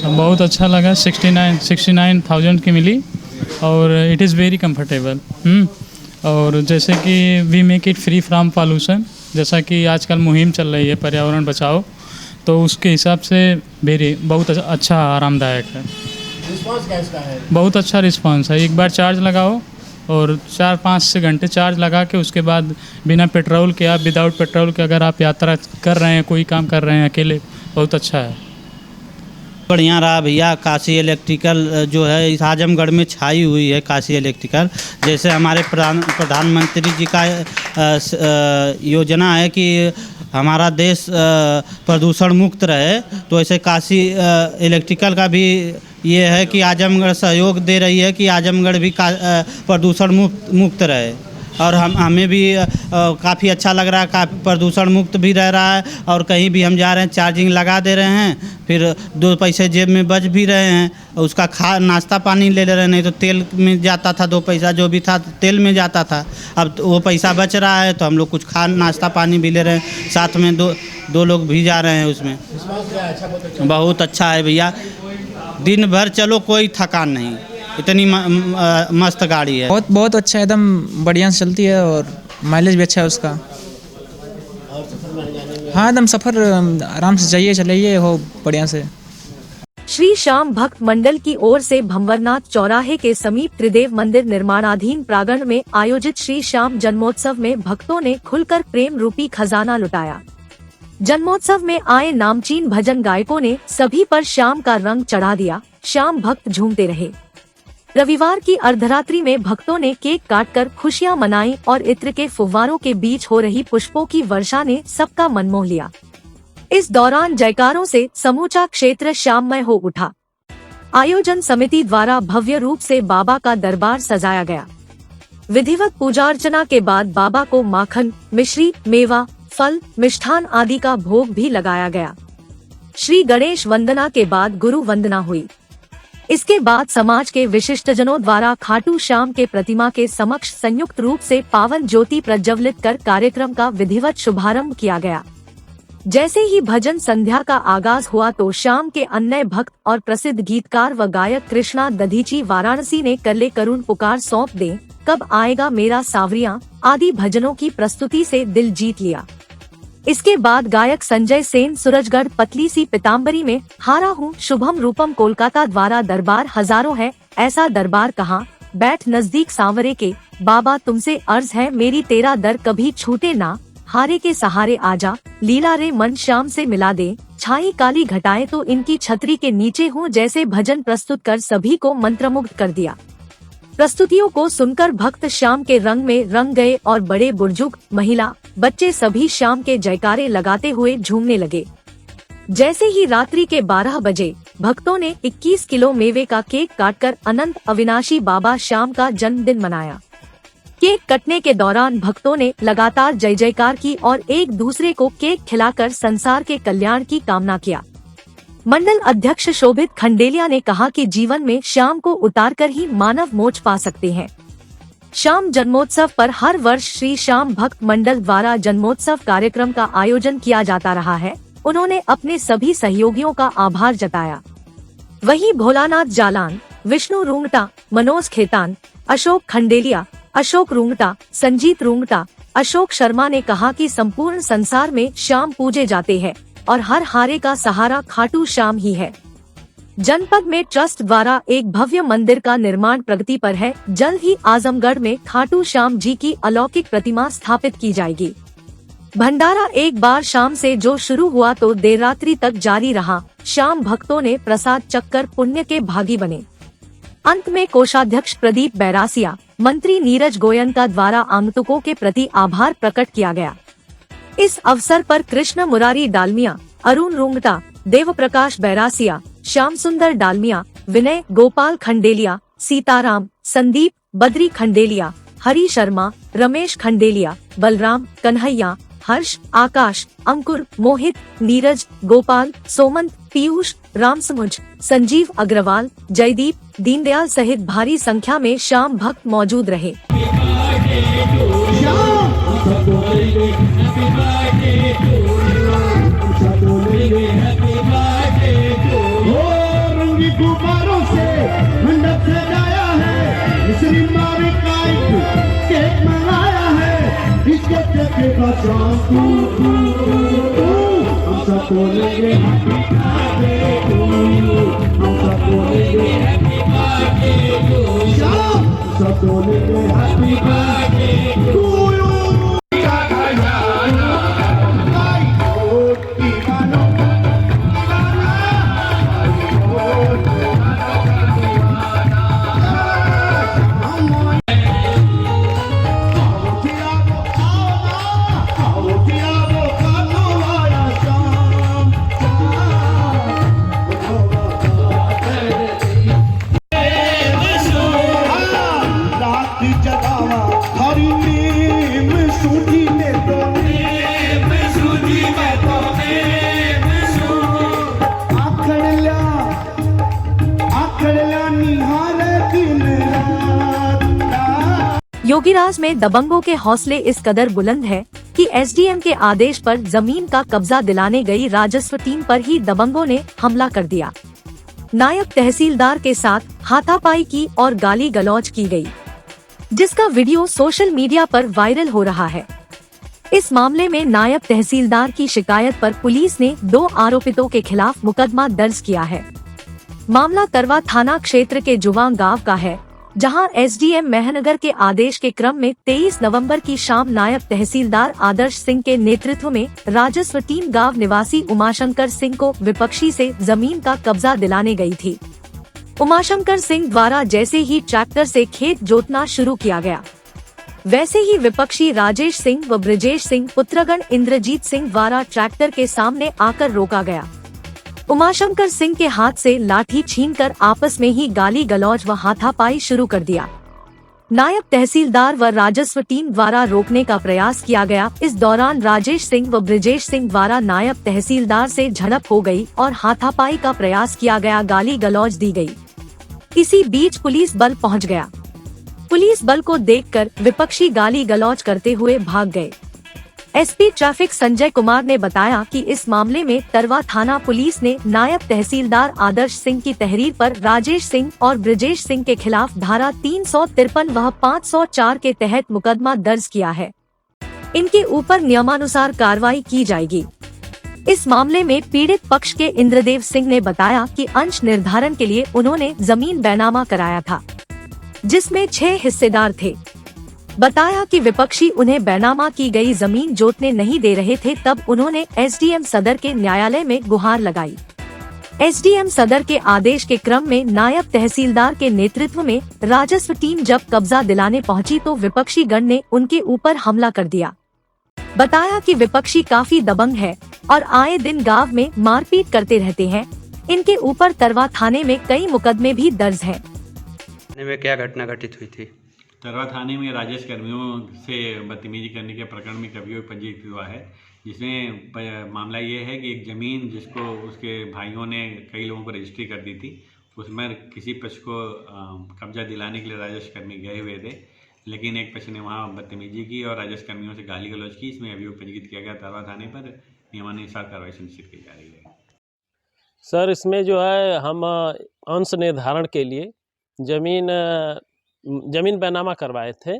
बहुत अच्छा लगा। 69,000 की मिली और इट इज़ वेरी कंफर्टेबल। और जैसे कि we make it free from pollution, जैसा कि आजकल मुहिम चल रही है पर्यावरण बचाओ, तो उसके हिसाब से बहुत अच्छा आरामदायक है। रिस्पांस कैसा है? बहुत अच्छा रिस्पांस है। एक बार चार्ज लगाओ और 4-5 घंटे चार्ज लगा के उसके बाद बिना पेट्रोल के, आप विदाउट पेट्रोल के अगर आप यात्रा कर रहे हैं, कोई काम कर रहे हैं अकेले, बहुत अच्छा है। बढ़िया रहा भैया। काशी इलेक्ट्रिकल जो है इस आजमगढ़ में छाई हुई है। काशी इलेक्ट्रिकल जैसे हमारे प्रधानमंत्री जी का योजना है कि हमारा देश प्रदूषण मुक्त रहे, तो ऐसे काशी इलेक्ट्रिकल का भी ये है कि आजमगढ़ सहयोग दे रही है कि आजमगढ़ भी प्रदूषण मुक्त रहे। और हमें भी काफ़ी अच्छा लग रहा है, काफ़ी प्रदूषण मुक्त भी रह रहा है। और कहीं भी हम जा रहे हैं चार्जिंग लगा दे रहे हैं, फिर 2 पैसे जेब में बच भी रहे हैं। उसका नाश्ता पानी ले रहे हैं, नहीं तो तेल में जाता था 2 पैसा जो भी था तेल में जाता था। अब वो पैसा बच रहा है तो हम लोग कुछ नाश्ता पानी भी ले रहे हैं, साथ में दो लोग भी जा रहे हैं उसमें। बहुत अच्छा है भैया, दिन भर चलो कोई थकान नहीं, इतनी मस्त गाड़ी है। बहुत अच्छा, एकदम बढ़िया से चलती है और माइलेज भी अच्छा है उसका। हाँ, एकदम सफ़र आराम से जाइए चलाइए हो बढ़िया से। श्री श्याम भक्त मंडल की ओर से भंवरनाथ चौराहे के समीप त्रिदेव मंदिर निर्माणाधीन प्रांगण में आयोजित श्री श्याम जन्मोत्सव में भक्तों ने खुलकर प्रेम रूपी खजाना लुटाया। जन्मोत्सव में आए नामचीन भजन गायकों ने सभी पर श्याम का रंग चढ़ा दिया। श्याम भक्त झूमते रहे। रविवार की अर्धरात्रि में भक्तों ने केक काटकर खुशियां मनाई और इत्र के फुव्वारों के बीच हो रही पुष्पों की वर्षा ने सबका मन मोह लिया। इस दौरान जयकारों से समूचा क्षेत्र श्याममय हो उठा। आयोजन समिति द्वारा भव्य रूप से बाबा का दरबार सजाया गया। विधिवत पूजा अर्चना के बाद बाबा को माखन, मिश्री, मेवा, फल, मिष्ठान आदि का भोग भी लगाया गया। श्री गणेश वंदना के बाद गुरु वंदना हुई। इसके बाद समाज के विशिष्टजनों द्वारा खाटू श्याम के प्रतिमा के समक्ष संयुक्त रूप से पावन ज्योति प्रज्वलित कर कार्यक्रम का विधिवत शुभारंभ किया गया। जैसे ही भजन संध्या का आगाज हुआ तो श्याम के अन्य भक्त और प्रसिद्ध गीतकार व गायक कृष्णा दधीची वाराणसी ने करले करुण पुकार सौंप दे, कब आएगा मेरा सावरिया आदि भजनों की प्रस्तुति से दिल जीत लिया। इसके बाद गायक संजय सेन सूरजगढ़ पतली सी पिताम्बरी में हारा हूँ शुभम रूपम कोलकाता द्वारा दरबार हजारों है, ऐसा दरबार कहाँ, बैठ नजदीक सांवरे के, बाबा तुमसे अर्ज है मेरी तेरा दर कभी छूटे ना, हारे के सहारे आजा, लीला रे मन श्याम से मिला दे, छाई काली घटाएं तो इनकी छतरी के नीचे हूँ जैसे भजन प्रस्तुत कर सभी को मंत्रमुग्ध कर दिया। प्रस्तुतियों को सुनकर भक्त श्याम के रंग में रंग गए और बड़े बुजुर्ग, महिला, बच्चे सभी श्याम के जयकारे लगाते हुए झूमने लगे। जैसे ही रात्रि के 12 बजे भक्तों ने 21 किलो मेवे का केक काटकर अनंत अविनाशी बाबा श्याम का जन्मदिन मनाया। केक कटने के दौरान भक्तों ने लगातार जय जयकार की और एक दूसरे को केक खिलाकर संसार के कल्याण की कामना किया। मंडल अध्यक्ष शोभित खंडेलिया ने कहा कि जीवन में श्याम को उतारकर ही मानव मोक्ष पा सकते हैं। श्याम जन्मोत्सव पर हर वर्ष श्री श्याम भक्त मंडल द्वारा जन्मोत्सव कार्यक्रम का आयोजन किया जाता रहा है। उन्होंने अपने सभी सहयोगियों का आभार जताया। वहीं भोलानाथ जालान, विष्णु रूंगटा, मनोज खेतान, अशोक खंडेलिया, अशोक रूंगटा, संजीत रूंगटा, अशोक शर्मा ने कहा कि संपूर्ण संसार में श्याम पूजे जाते हैं और हर हारे का सहारा खाटू श्याम ही है। जनपद में ट्रस्ट द्वारा एक भव्य मंदिर का निर्माण प्रगति पर है। जल्द ही आजमगढ़ में खाटू श्याम जी की अलौकिक प्रतिमा स्थापित की जाएगी। भंडारा एक बार शाम से जो शुरू हुआ तो देर रात्रि तक जारी रहा। श्याम भक्तों ने प्रसाद चखकर पुण्य के भागी बने। अंत में कोषाध्यक्ष प्रदीप बैरासिया, मंत्री नीरज गोयनका द्वारा आगंतुकों के प्रति आभार प्रकट किया गया। इस अवसर पर कृष्ण मुरारी डालमिया, अरुण रूंगटा, देव प्रकाश बैरासिया, श्याम सुंदर डालमिया, विनय गोपाल खंडेलिया, सीताराम, संदीप, बद्री खंडेलिया, हरि शर्मा, रमेश खंडेलिया, बलराम, कन्हैया, हर्ष, आकाश, अंकुर, मोहित, नीरज, गोपाल, सोमंत, पीयूष, रामसमुझ, संजीव अग्रवाल, जयदीप, दीनदयाल सहित भारी संख्या में श्याम भक्त मौजूद रहे। योगीराज में दबंगों के हौसले इस कदर बुलंद है कि एसडीएम के आदेश पर जमीन का कब्जा दिलाने गई राजस्व टीम पर ही दबंगों ने हमला कर दिया। नायब तहसीलदार के साथ हाथापाई की और गाली गलौज की गई, जिसका वीडियो सोशल मीडिया पर वायरल हो रहा है। इस मामले में नायब तहसीलदार की शिकायत पर पुलिस ने 2 आरोपितों के खिलाफ मुकदमा दर्ज किया है। मामला तरवा थाना क्षेत्र के जुवांग गांव का है, जहां एसडीएम मेहनगर के आदेश के क्रम में 23 नवंबर की शाम नायब तहसीलदार आदर्श सिंह के नेतृत्व में राजस्व टीम गांव निवासी उमाशंकर सिंह को विपक्षी से जमीन का कब्जा दिलाने गई थी। उमाशंकर सिंह द्वारा जैसे ही ट्रैक्टर से खेत जोतना शुरू किया गया, वैसे ही विपक्षी राजेश सिंह व ब्रजेश सिंह पुत्रगण इंद्रजीत सिंह द्वारा ट्रैक्टर के सामने आकर रोका गया। उमाशंकर सिंह के हाथ से लाठी छीनकर आपस में ही गाली गलौज व हाथापाई शुरू कर दिया। नायब तहसीलदार व राजस्व टीम द्वारा रोकने का प्रयास किया गया। इस दौरान राजेश सिंह व ब्रजेश सिंह द्वारा नायब तहसीलदार से झड़प हो गई और हाथापाई का प्रयास किया गया, गाली गलौज दी गई। इसी बीच पुलिस बल पहुंच गया। पुलिस बल को देखकर विपक्षी गाली गलौज करते हुए भाग गए। एसपी ट्रैफिक संजय कुमार ने बताया कि इस मामले में तरवा थाना पुलिस ने नायब तहसीलदार आदर्श सिंह की तहरीर पर राजेश सिंह और ब्रजेश सिंह के खिलाफ धारा 353 व 504 के तहत मुकदमा दर्ज किया है। इनके ऊपर नियमानुसार कार्रवाई की जाएगी। इस मामले में पीड़ित पक्ष के इंद्रदेव सिंह ने बताया कि अंश निर्धारण के लिए उन्होंने जमीन बैनामा कराया था। जिसमें 6 हिस्सेदार थे। बताया कि विपक्षी उन्हें बेनामा की गई जमीन जोतने नहीं दे रहे थे, तब उन्होंने एसडीएम सदर के न्यायालय में गुहार लगाई। एसडीएम सदर के आदेश के क्रम में नायब तहसीलदार के नेतृत्व में राजस्व टीम जब कब्जा दिलाने पहुंची तो विपक्षी गण ने उनके ऊपर हमला कर दिया। बताया कि विपक्षी काफी दबंग है और आए दिन गांव में मारपीट करते रहते हैं। इनके ऊपर तरवा थाने में कई मुकदमे भी दर्ज हैं। में क्या घटना घटित हुई थी? तरवा थाने में राजेश कर्मियों से बदतमीजी करने के प्रकरण में एक अभियोग पंजीकृत हुआ है, जिसमें मामला ये है कि एक ज़मीन जिसको उसके भाइयों ने कई लोगों को रजिस्ट्री कर दी थी, उसमें किसी पक्ष को कब्जा दिलाने के लिए राजेश कर्मी गए हुए थे, लेकिन एक पक्ष ने वहाँ बदतमीजी की और राजेश कर्मियों से गाली गलौज की। इसमें अभियोग पंजीकृत किया गया तरवा थाने पर। नियमानुसार कार्रवाई सुनिश्चित की जा रही है। सर, इसमें जो है हम अंश निर्धारण के लिए ज़मीन बेनामा करवाए थे,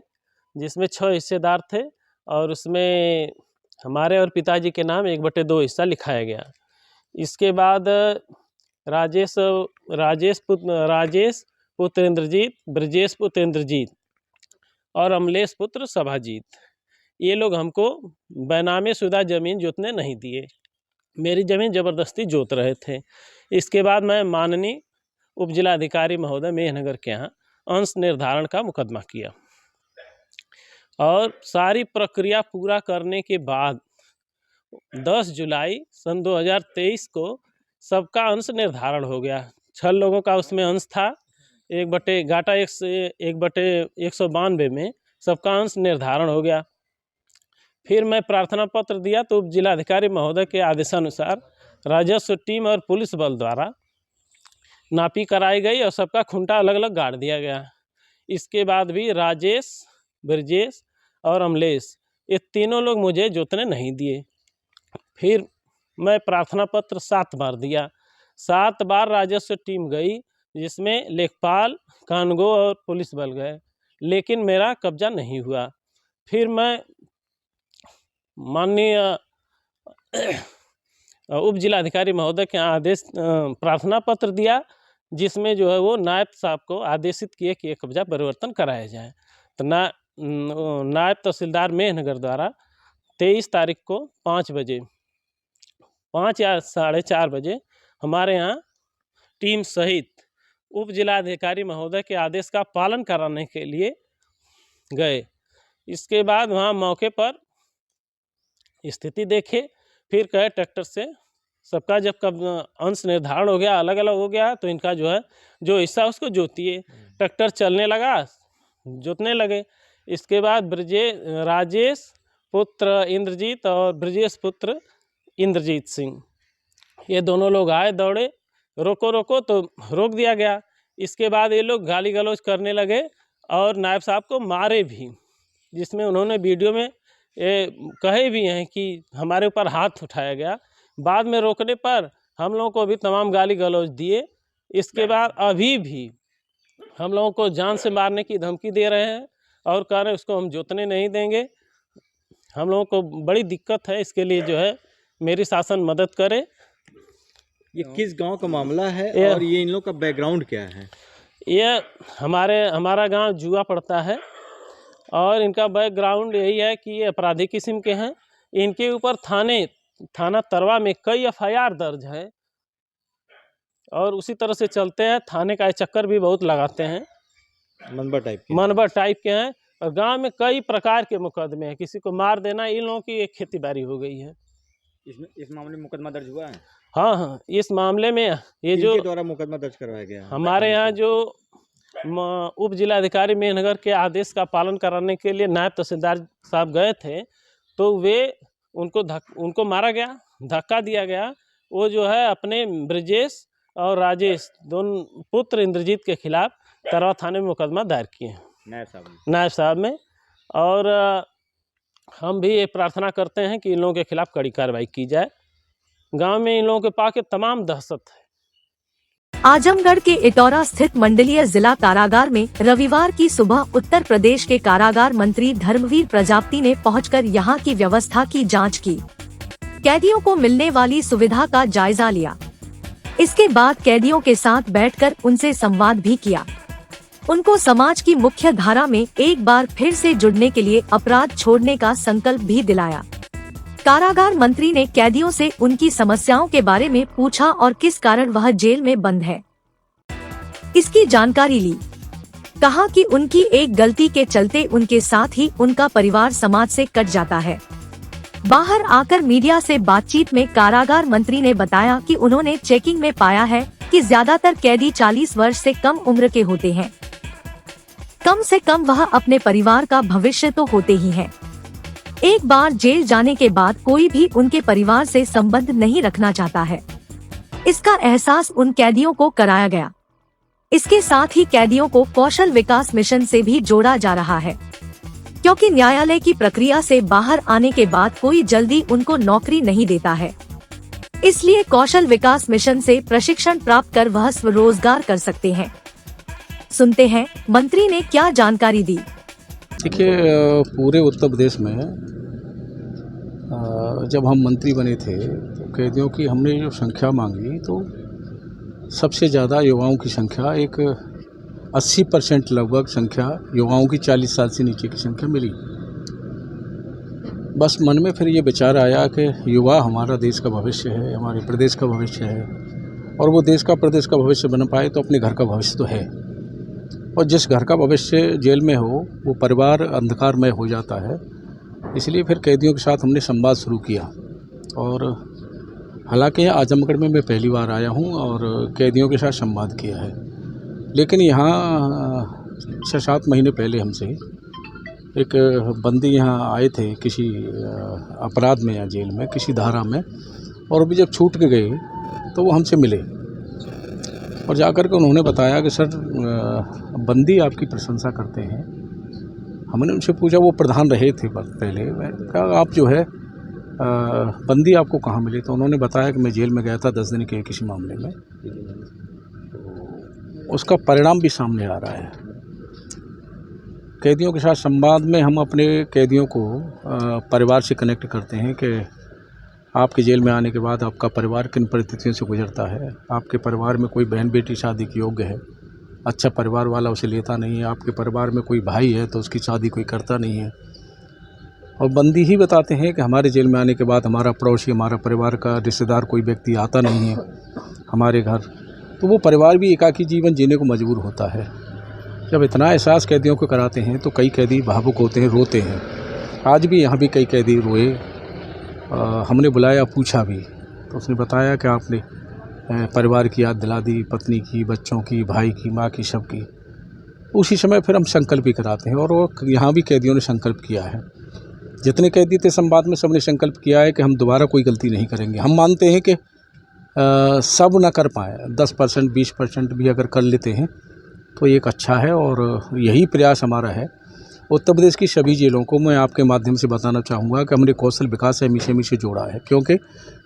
जिसमें 6 हिस्सेदार थे और उसमें हमारे और पिताजी के नाम 1/2 हिस्सा लिखाया गया। इसके बाद राजेश पुत्र इंद्रजीत, ब्रजेश पुत्र इंद्रजीत और अमलेश पुत्र सभाजीत, ये लोग हमको बेनामे शुदा ज़मीन जोतने नहीं दिए। मेरी ज़मीन ज़बरदस्ती जोत रहे थे। इसके बाद मैं माननीय उप जिलाधिकारी महोदय मेहनगर के यहाँ अंश निर्धारण का मुकदमा किया और सारी प्रक्रिया पूरा करने के बाद 10 जुलाई सन 2023 को सबका अंश निर्धारण हो गया। 6 लोगों का उसमें अंश था। 1/192 में सबका अंश निर्धारण हो गया। फिर मैं प्रार्थना पत्र दिया तो उप जिलाधिकारी महोदय के आदेशानुसार राजस्व टीम और पुलिस बल द्वारा नापी कराई गई और सबका खूंटा अलग अलग गाड़ दिया गया। इसके बाद भी राजेश, ब्रजेश और अमलेश, ये तीनों लोग मुझे जोतने नहीं दिए। फिर मैं प्रार्थना पत्र 7 बार दिया। 7 बार राजस्व टीम गई, जिसमें लेखपाल, कानगो और पुलिस बल गए, लेकिन मेरा कब्जा नहीं हुआ। फिर मैं माननीय उप जिलाधिकारी महोदय के आदेश प्रार्थना पत्र दिया, जिसमें जो है वो नायब साहब को आदेशित किए कि ये कब्जा परिवर्तन कराया जाए। तो नायब तहसीलदार मेहनगर द्वारा 23 तारीख को 5 बजे 5 या 4:30 बजे हमारे यहाँ टीम सहित उप जिलाधिकारी महोदय के आदेश का पालन कराने के लिए गए। इसके बाद वहाँ मौके पर स्थिति देखे, फिर कहे ट्रैक्टर से सबका जब कब अंश निर्धारण हो गया, अलग अलग हो गया, तो इनका जो है जो हिस्सा उसको जोतिए। ट्रैक्टर चलने लगा, जोतने लगे। इसके बाद राजेश पुत्र इंद्रजीत और ब्रजेश पुत्र इंद्रजीत सिंह, ये दोनों लोग आए, दौड़े, रोको रोको, तो रोक दिया गया। इसके बाद ये लोग गाली गलौज करने लगे और नायब साहब को मारे भी, जिसमें उन्होंने वीडियो में ये कहे भी हैं कि हमारे ऊपर हाथ उठाया गया। बाद में रोकने पर हम लोगों को भी तमाम गाली गलौज दिए। इसके बाद अभी भी हम लोगों को जान से मारने की धमकी दे रहे हैं और कह रहे हैं उसको हम जोतने नहीं देंगे। हम लोगों को बड़ी दिक्कत है, इसके लिए जो है मेरी शासन मदद करे। ये किस गांव का मामला है और ये इन लोग का बैकग्राउंड क्या है? ये हमारा गांव जुआ पड़ता है और इनका बैकग्राउंड यही है कि ये अपराधी किस्म के हैं। इनके ऊपर थाना तरवा में कई एफआईआर दर्ज है और उसी तरह से चलते हैं। थाने का चक्कर भी बहुत लगाते हैं, मनबर टाइप के हैं। और गांव में कई प्रकार के मुकदमे हैं। किसी को मार देना, इन लोगों की एक खेती बाड़ी हो गई है। इस मामले में मुकदमा दर्ज हुआ है? हाँ, इस मामले में ये जो द्वारा मुकदमा दर्ज करवाया गया हमारे यहाँ जो उप जिलाधिकारी मेहनगर के आदेश का पालन कराने के लिए नायब तहसीलदार साहब गए थे, तो वे उनको मारा गया, धक्का दिया गया। वो जो है अपने ब्रजेश और राजेश दोनों पुत्र इंद्रजीत के खिलाफ तरवा थाने में मुकदमा दायर किए हैं नायब साहब में। और हम भी ये प्रार्थना करते हैं कि इन लोगों के खिलाफ कड़ी कार्रवाई की जाए। गांव में इन लोगों के पाके तमाम दहशत है। आजमगढ़ के इटौरा स्थित मंडलीय जिला कारागार में रविवार की सुबह उत्तर प्रदेश के कारागार मंत्री धर्मवीर प्रजापति ने पहुंचकर यहां की व्यवस्था की जांच की, कैदियों को मिलने वाली सुविधा का जायजा लिया। इसके बाद कैदियों के साथ बैठकर उनसे संवाद भी किया। उनको समाज की मुख्य धारा में एक बार फिर से जुड़ने के लिए अपराध छोड़ने का संकल्प भी दिलाया। कारागार मंत्री ने कैदियों से उनकी समस्याओं के बारे में पूछा और किस कारण वह जेल में बंद है, इसकी जानकारी ली। कहा कि उनकी एक गलती के चलते उनके साथ ही उनका परिवार समाज से कट जाता है। बाहर आकर मीडिया से बातचीत में कारागार मंत्री ने बताया कि उन्होंने चेकिंग में पाया है कि ज्यादातर कैदी 40 वर्ष से कम उम्र के होते हैं। कम से कम वह अपने परिवार का भविष्य तो होते ही हैं। एक बार जेल जाने के बाद कोई भी उनके परिवार से संबंध नहीं रखना चाहता है। इसका एहसास उन कैदियों को कराया गया। इसके साथ ही कैदियों को कौशल विकास मिशन से भी जोड़ा जा रहा है, क्योंकि न्यायालय की प्रक्रिया से बाहर आने के बाद कोई जल्दी उनको नौकरी नहीं देता है। इसलिए कौशल विकास मिशन से प्रशिक्षण प्राप्त कर वह स्वरोजगार कर सकते हैं। सुनते हैं मंत्री ने क्या जानकारी दी। देखिए, पूरे उत्तर प्रदेश में जब हम मंत्री बने थे तो कैदियों की हमने जो संख्या मांगी तो सबसे ज़्यादा युवाओं की संख्या, एक 80% लगभग संख्या युवाओं की 40 साल से नीचे की संख्या मिली। बस मन में फिर ये विचार आया कि युवा हमारा देश का भविष्य है, हमारे प्रदेश का भविष्य है, और वो देश का प्रदेश का भविष्य बन पाए तो अपने घर का भविष्य तो है। और जिस घर का भविष्य जेल में हो वो परिवार अंधकारमय हो जाता है। इसलिए फिर कैदियों के साथ हमने संवाद शुरू किया। और हालांकि आजमगढ़ में मैं पहली बार आया हूं और कैदियों के साथ संवाद किया है, लेकिन यहाँ 6-7 महीने पहले हमसे एक बंदी यहाँ आए थे किसी अपराध में या जेल में किसी धारा में, और अभी जब छूट के गए तो वो हमसे मिले और जाकर के उन्होंने बताया कि सर, बंदी आपकी प्रशंसा करते हैं। हमने उनसे पूछा, वो प्रधान रहे थे पहले, मैं कहा आप जो है बंदी आपको कहाँ मिली? तो उन्होंने बताया कि मैं जेल में गया था 10 दिन के किसी मामले में। उसका परिणाम भी सामने आ रहा है। कैदियों के साथ संवाद में हम अपने कैदियों को परिवार से कनेक्ट करते हैं कि आपके जेल में आने के बाद आपका परिवार किन परिस्थितियों से गुजरता है। आपके परिवार में कोई बहन बेटी शादी के योग्य है, अच्छा परिवार वाला उसे लेता नहीं है। आपके परिवार में कोई भाई है तो उसकी शादी कोई करता नहीं है। और बंदी ही बताते हैं कि हमारे जेल में आने के बाद हमारा पड़ोसी, हमारा परिवार का रिश्तेदार कोई व्यक्ति आता नहीं है हमारे घर, तो वो परिवार भी एकाकी जीवन जीने को मजबूर होता है। जब इतना एहसास कैदियों को कराते हैं तो कई कैदी भावुक होते हैं, रोते हैं। आज भी यहाँ भी कई कैदी रोए। हमने बुलाया, पूछा भी, तो उसने बताया कि आपने परिवार की याद दिला दी, पत्नी की, बच्चों की, भाई की, माँ की, सबकी। उसी समय फिर हम संकल्प भी कराते हैं और वो यहाँ भी कैदियों ने संकल्प किया है। जितने कैदी थे संवाद में सबने संकल्प किया है कि हम दोबारा कोई गलती नहीं करेंगे। हम मानते हैं कि सब ना कर पाए, 10% 20% भी अगर कर लेते हैं तो एक अच्छा है, और यही प्रयास हमारा है। उत्तर प्रदेश की सभी जेलों को मैं आपके माध्यम से बताना चाहूँगा कि हमने कौशल विकास एम से जोड़ा है, क्योंकि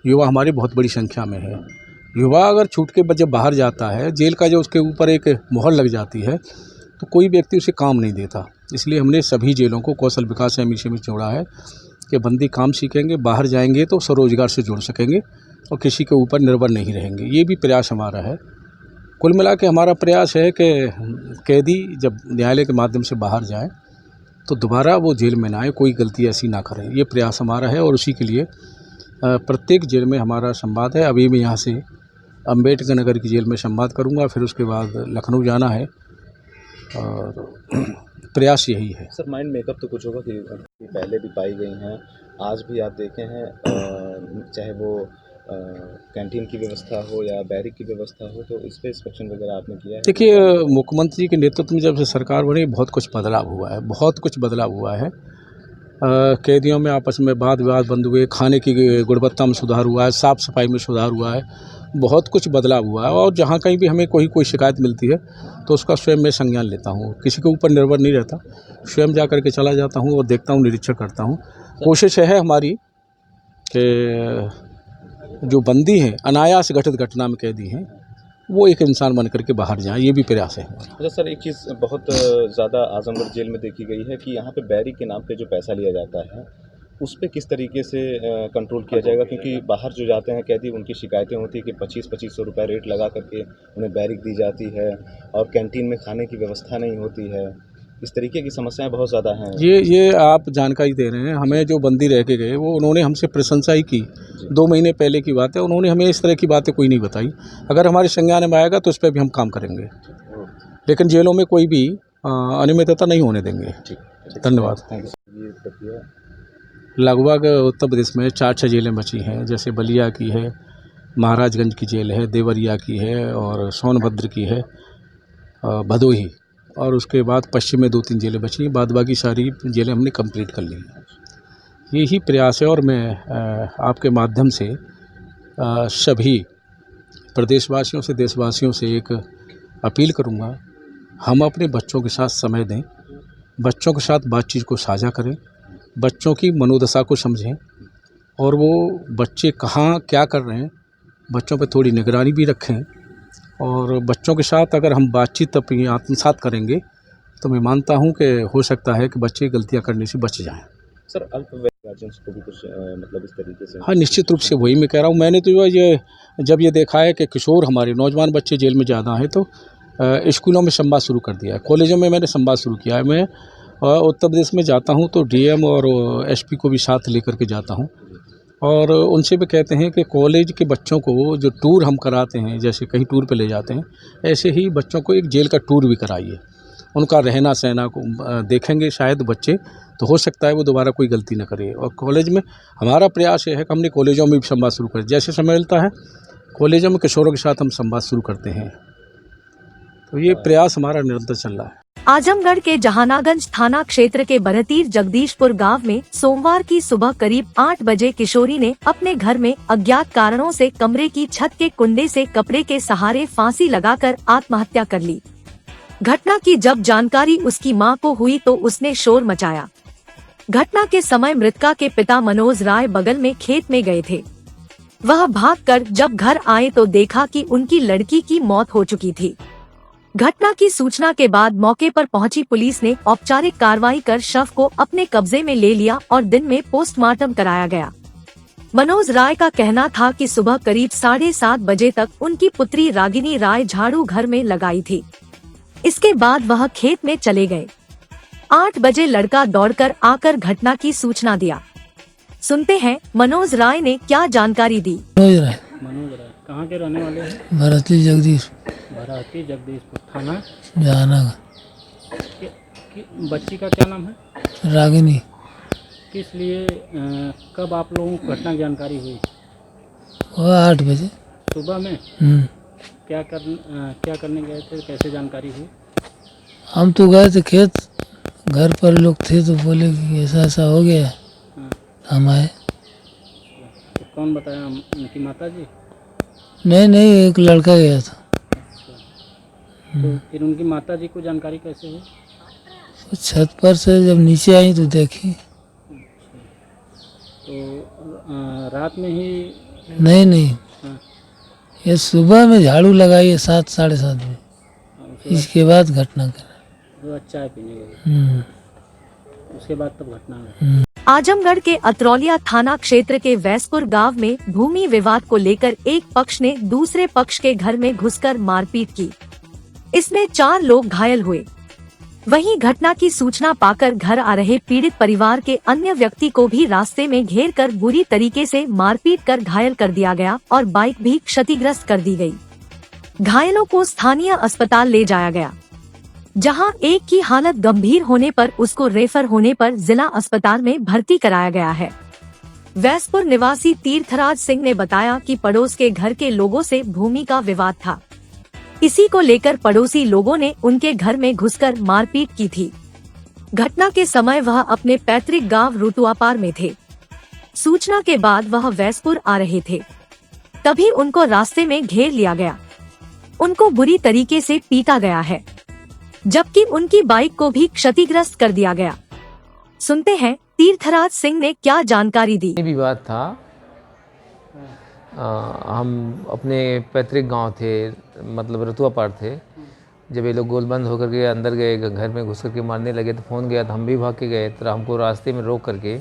युवा हमारी बहुत बड़ी संख्या में है। युवा अगर छूट के जब बाहर जाता है, जेल का जो उसके ऊपर एक मोहर लग जाती है तो कोई व्यक्ति उसे काम नहीं देता। इसलिए हमने सभी जेलों को कौशल विकास एम में जोड़ा है कि बंदी काम सीखेंगे, बाहर जाएंगे तो स्वरोजगार से जुड़ सकेंगे और किसी के ऊपर निर्भर नहीं रहेंगे। ये भी प्रयास हमारा है। कुल मिला के हमारा प्रयास है कि कैदी जब न्यायालय के माध्यम से बाहर जाएं तो दोबारा वो जेल में ना आए, कोई गलती ऐसी ना करें। ये प्रयास हमारा है और उसी के लिए प्रत्येक जेल में हमारा संवाद है। अभी मैं यहाँ से अम्बेडकर नगर की जेल में संवाद करूँगा, फिर उसके बाद लखनऊ जाना है और प्रयास यही है। सर, माइंड मेकअप तो कुछ होगा कि पहले भी पाई गई हैं, आज भी आप देखे हैं, चाहे वो कैंटीन की व्यवस्था हो या बैरिक की व्यवस्था हो, तो इस पर इंस्पेक्शन वगैरह आपने किया है? देखिए, मुख्यमंत्री के नेतृत्व में जब से सरकार बनी बहुत कुछ बदलाव हुआ है, बहुत कुछ बदलाव हुआ है। कैदियों में आपस में वाद विवाद बंद हुए, खाने की गुणवत्ता में सुधार हुआ है, साफ़ सफाई में सुधार हुआ है, बहुत कुछ बदलाव हुआ है। और जहाँ कहीं भी हमें कोई शिकायत मिलती है तो उसका स्वयं मैं संज्ञान लेता हूँ, किसी के ऊपर निर्भर नहीं रहता, स्वयं जा कर के चला जाता हूँ और देखता हूँ, निरीक्षण करता हूँ। कोशिश है हमारी कि जो बंदी हैं, अनायास घटित घटना में कैदी हैं, वो एक इंसान बन करके बाहर जाएं, ये भी प्रयास है। अच्छा सर, एक चीज़ बहुत ज़्यादा आजमगढ़ जेल में देखी गई है कि यहाँ पे बैरिक के नाम पे जो पैसा लिया जाता है उस पे किस तरीके से कंट्रोल किया जाएगा? क्योंकि बाहर जो जाते हैं कैदी, उनकी शिकायतें होती हैं कि 25-2500 रुपये रेट लगा करके उन्हें बैरिक दी जाती है और कैंटीन में खाने की व्यवस्था नहीं होती है। इस तरीके की समस्याएं बहुत ज़्यादा हैं। ये आप जानकारी दे रहे हैं। हमें जो बंदी रह के गए वो उन्होंने हमसे प्रशंसा ही की। 2 महीने पहले की बात है, उन्होंने हमें इस तरह की बातें कोई नहीं बताई। अगर हमारे संज्ञान में आएगा तो उस पर भी हम काम करेंगे, लेकिन जेलों में कोई भी अनियमितता नहीं होने देंगे। धन्यवाद। लगभग उत्तर प्रदेश में 4-6 जेलें बची हैं, जैसे बलिया की है, महाराजगंज की जेल है, देवरिया की है और सोनभद्र की है, भदोही, और उसके बाद पश्चिम में 2-3 जेलें बची हैं। बाद बाकी सारी जेलें हमने कंप्लीट कर ली हैं। यही प्रयास है और मैं आपके माध्यम से सभी प्रदेशवासियों से, देशवासियों से एक अपील करूँगा, हम अपने बच्चों के साथ समय दें, बच्चों के साथ बातचीत को साझा करें, बच्चों की मनोदशा को समझें और वो बच्चे कहाँ क्या कर रहे हैं, बच्चों पर थोड़ी निगरानी भी रखें। और बच्चों के साथ अगर हम बातचीत अपनी आत्मसात करेंगे तो मैं मानता हूं कि हो सकता है कि बच्चे गलतियां करने से बच जाएं। सर, अल्पवयस्क गार्जियंस को भी कुछ मतलब इस तरीके से? हाँ, निश्चित रूप से वही मैं कह रहा हूं। मैंने तो जब ये देखा है कि किशोर हमारे नौजवान बच्चे जेल में ज़्यादा हैं तो स्कूलों में संवाद शुरू कर दिया है, कॉलेजों में मैंने संवाद शुरू किया है। मैं उत्तर प्रदेश में जाता हूँ तो डीएम और एसपी को भी साथ लेकर के जाता हूँ और उनसे भी कहते हैं कि कॉलेज के बच्चों को जो टूर हम कराते हैं, जैसे कहीं टूर पे ले जाते हैं, ऐसे ही बच्चों को एक जेल का टूर भी कराइए। उनका रहना सहना को देखेंगे शायद बच्चे, तो हो सकता है वो दोबारा कोई गलती न करे। और कॉलेज में हमारा प्रयास ये है कि हमने कॉलेजों में भी संवाद शुरू करें। जैसे समय मिलता है कॉलेजों में किशोरों के साथ हम संवाद शुरू करते हैं, तो ये प्रयास हमारा निरंतर चल रहा है। आजमगढ़ के जहानागंज थाना क्षेत्र के बरहतीर जगदीशपुर गांव में सोमवार की सुबह करीब 8 बजे किशोरी ने अपने घर में अज्ञात कारणों से कमरे की छत के कुंडे से कपड़े के सहारे फांसी लगाकर आत्महत्या कर ली। घटना की जब जानकारी उसकी मां को हुई तो उसने शोर मचाया। घटना के समय मृतका के पिता मनोज राय बगल में खेत में गए थे। वह भागकर जब घर आए तो देखा कि उनकी लड़की की मौत हो चुकी थी। घटना की सूचना के बाद मौके पर पहुंची पुलिस ने औपचारिक कार्रवाई कर शव को अपने कब्जे में ले लिया और दिन में पोस्टमार्टम कराया गया। मनोज राय का कहना था कि सुबह करीब 7:30 बजे तक उनकी पुत्री रागिनी राय झाड़ू घर में लगाई थी। इसके बाद वह खेत में चले गए। 8 बजे लड़का दौड़कर आकर घटना की सूचना दिया। सुनते हैं मनोज राय ने क्या जानकारी दी। मनोज राय कहाँ के रहने वाले हैं? भरती जगदीशपुर थाना जहानागंज। बच्ची का क्या नाम है? रागिनी। किस लिए कब आप लोगों को घटना की जानकारी हुई? वो 8 बजे सुबह में। क्या करने गए थे, कैसे जानकारी हुई? हम तो गए थे खेत, घर पर लोग थे तो बोले कि ऐसा ऐसा हो गया। हम आए। तो कौन बताया? उनकी माता जी? नहीं, एक लड़का गया था। तो फिर उनकी माता जी को जानकारी कैसे हुई? तो छत पर से जब नीचे आई तो देखी। तो रात में ही? नहीं, ये सुबह में झाड़ू लगाई है 7 साढ़े 7 बजे। इसके बाद घटना करा। वो चाय पीने गए, उसके बाद तब घटना हुई। आजमगढ़ के अतरौलिया थाना क्षेत्र के वैसपुर गांव में भूमि विवाद को लेकर एक पक्ष ने दूसरे पक्ष के घर में घुसकर मारपीट की। इसमें 4 लोग घायल हुए। वहीं घटना की सूचना पाकर घर आ रहे पीड़ित परिवार के अन्य व्यक्ति को भी रास्ते में घेर कर बुरी तरीके से मारपीट कर घायल कर दिया गया और बाइक भी क्षतिग्रस्त कर दी गई। घायलों को स्थानीय अस्पताल ले जाया गया, जहां एक की हालत गंभीर होने पर उसको रेफर होने पर जिला अस्पताल में भर्ती कराया गया है। वैसपुर निवासी तीर्थराज सिंह ने बताया कि पड़ोस के घर के लोगों से भूमि का विवाद था। इसी को लेकर पड़ोसी लोगों ने उनके घर में घुसकर मारपीट की थी। घटना के समय वह अपने पैतृक गांव रुतुआपार में थे। सूचना के बाद वह वैसपुर आ रहे थे, तभी उनको रास्ते में घेर लिया गया। उनको बुरी तरीके से पीटा गया है, जबकि उनकी बाइक को भी क्षतिग्रस्त कर दिया गया। सुनते हैं तीर्थराज सिंह ने क्या जानकारी दी। विवाद था, हम अपने पैतृक गांव थे, मतलब रतुआपार थे। जब ये लोग गोलबंद होकर के अंदर गए, घर में घुस करके मारने लगे तो फ़ोन गया तो हम भी भाग के गए। तो हमको रास्ते में रोक करके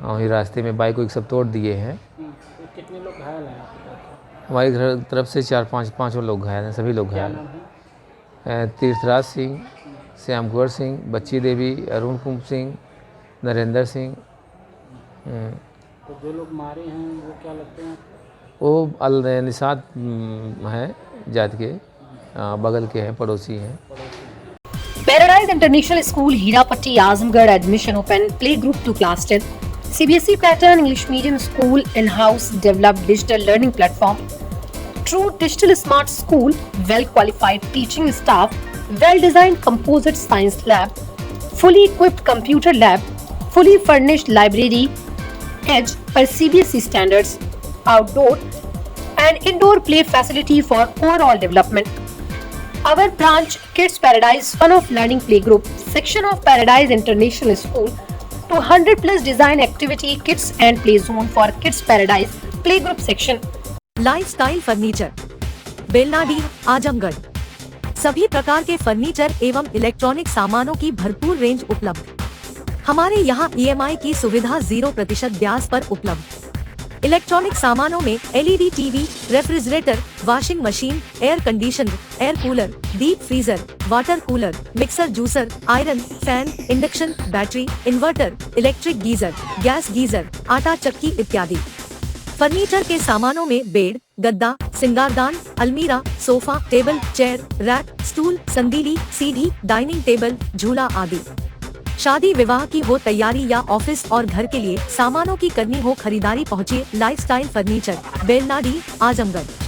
वहीं रास्ते में बाइक वाइक सब तोड़ दिए हैं। तो कितने लोग घायल हैं आपके पास? हमारी घर तरफ से 4-5 लोग घायल हैं, सभी लोग क्या घायल नाम है? हैं। तीर्थराज सिंह, श्याम कुंवर सिंह, बच्ची देवी, अरुण कुमार सिंह, नरेंद्र सिंह। तो जो लोग मारे हैं वो क्या लगते हैं? वो अल निषाद हैं जात के, बगल के हैं, पड़ोसी हैं। Paradise International School, Hirapatti, Azamgarh. Admission open. Play group to class 10. CBSE pattern English medium school. In-house developed digital learning platform. True digital smart school. Well qualified teaching staff. Well designed composite science lab. Fully equipped computer lab. Fully furnished library. Edge per CBSE standards. Outdoor and indoor play facility for overall development. Our branch Kids Paradise Fun of Learning Playgroup section of Paradise International School 200+ design activity kits and play zone for Kids Paradise Playgroup section. Lifestyle furniture, Belnadi, Azamgarh. सभी प्रकार के फर्नीचर एवं इलेक्ट्रॉनिक सामानों की भरपूर रेंज उपलब्ध। हमारे यहाँ EMI की सुविधा 0% ब्याज पर उपलब्ध। इलेक्ट्रॉनिक सामानों में LED TV, refrigerator, washing machine, air conditioner, air cooler, deep freezer, water cooler, mixer juicer, iron, fan, induction, battery, inverter, electric geyser, gas geyser, आटा चक्की इत्यादि। फर्नीचर के सामानों में बेड, गद्दा, सिंगारदान, अलमीरा, sofa, table, chair, rack, stool, संदीली, सीढ़ी, डाइनिंग टेबल, झूला आदि। शादी विवाह की हो तैयारी या ऑफिस और घर के लिए सामानों की करनी हो खरीदारी, पहुंचिए लाइफस्टाइल फर्नीचर, बेलनाडी, आजमगढ़।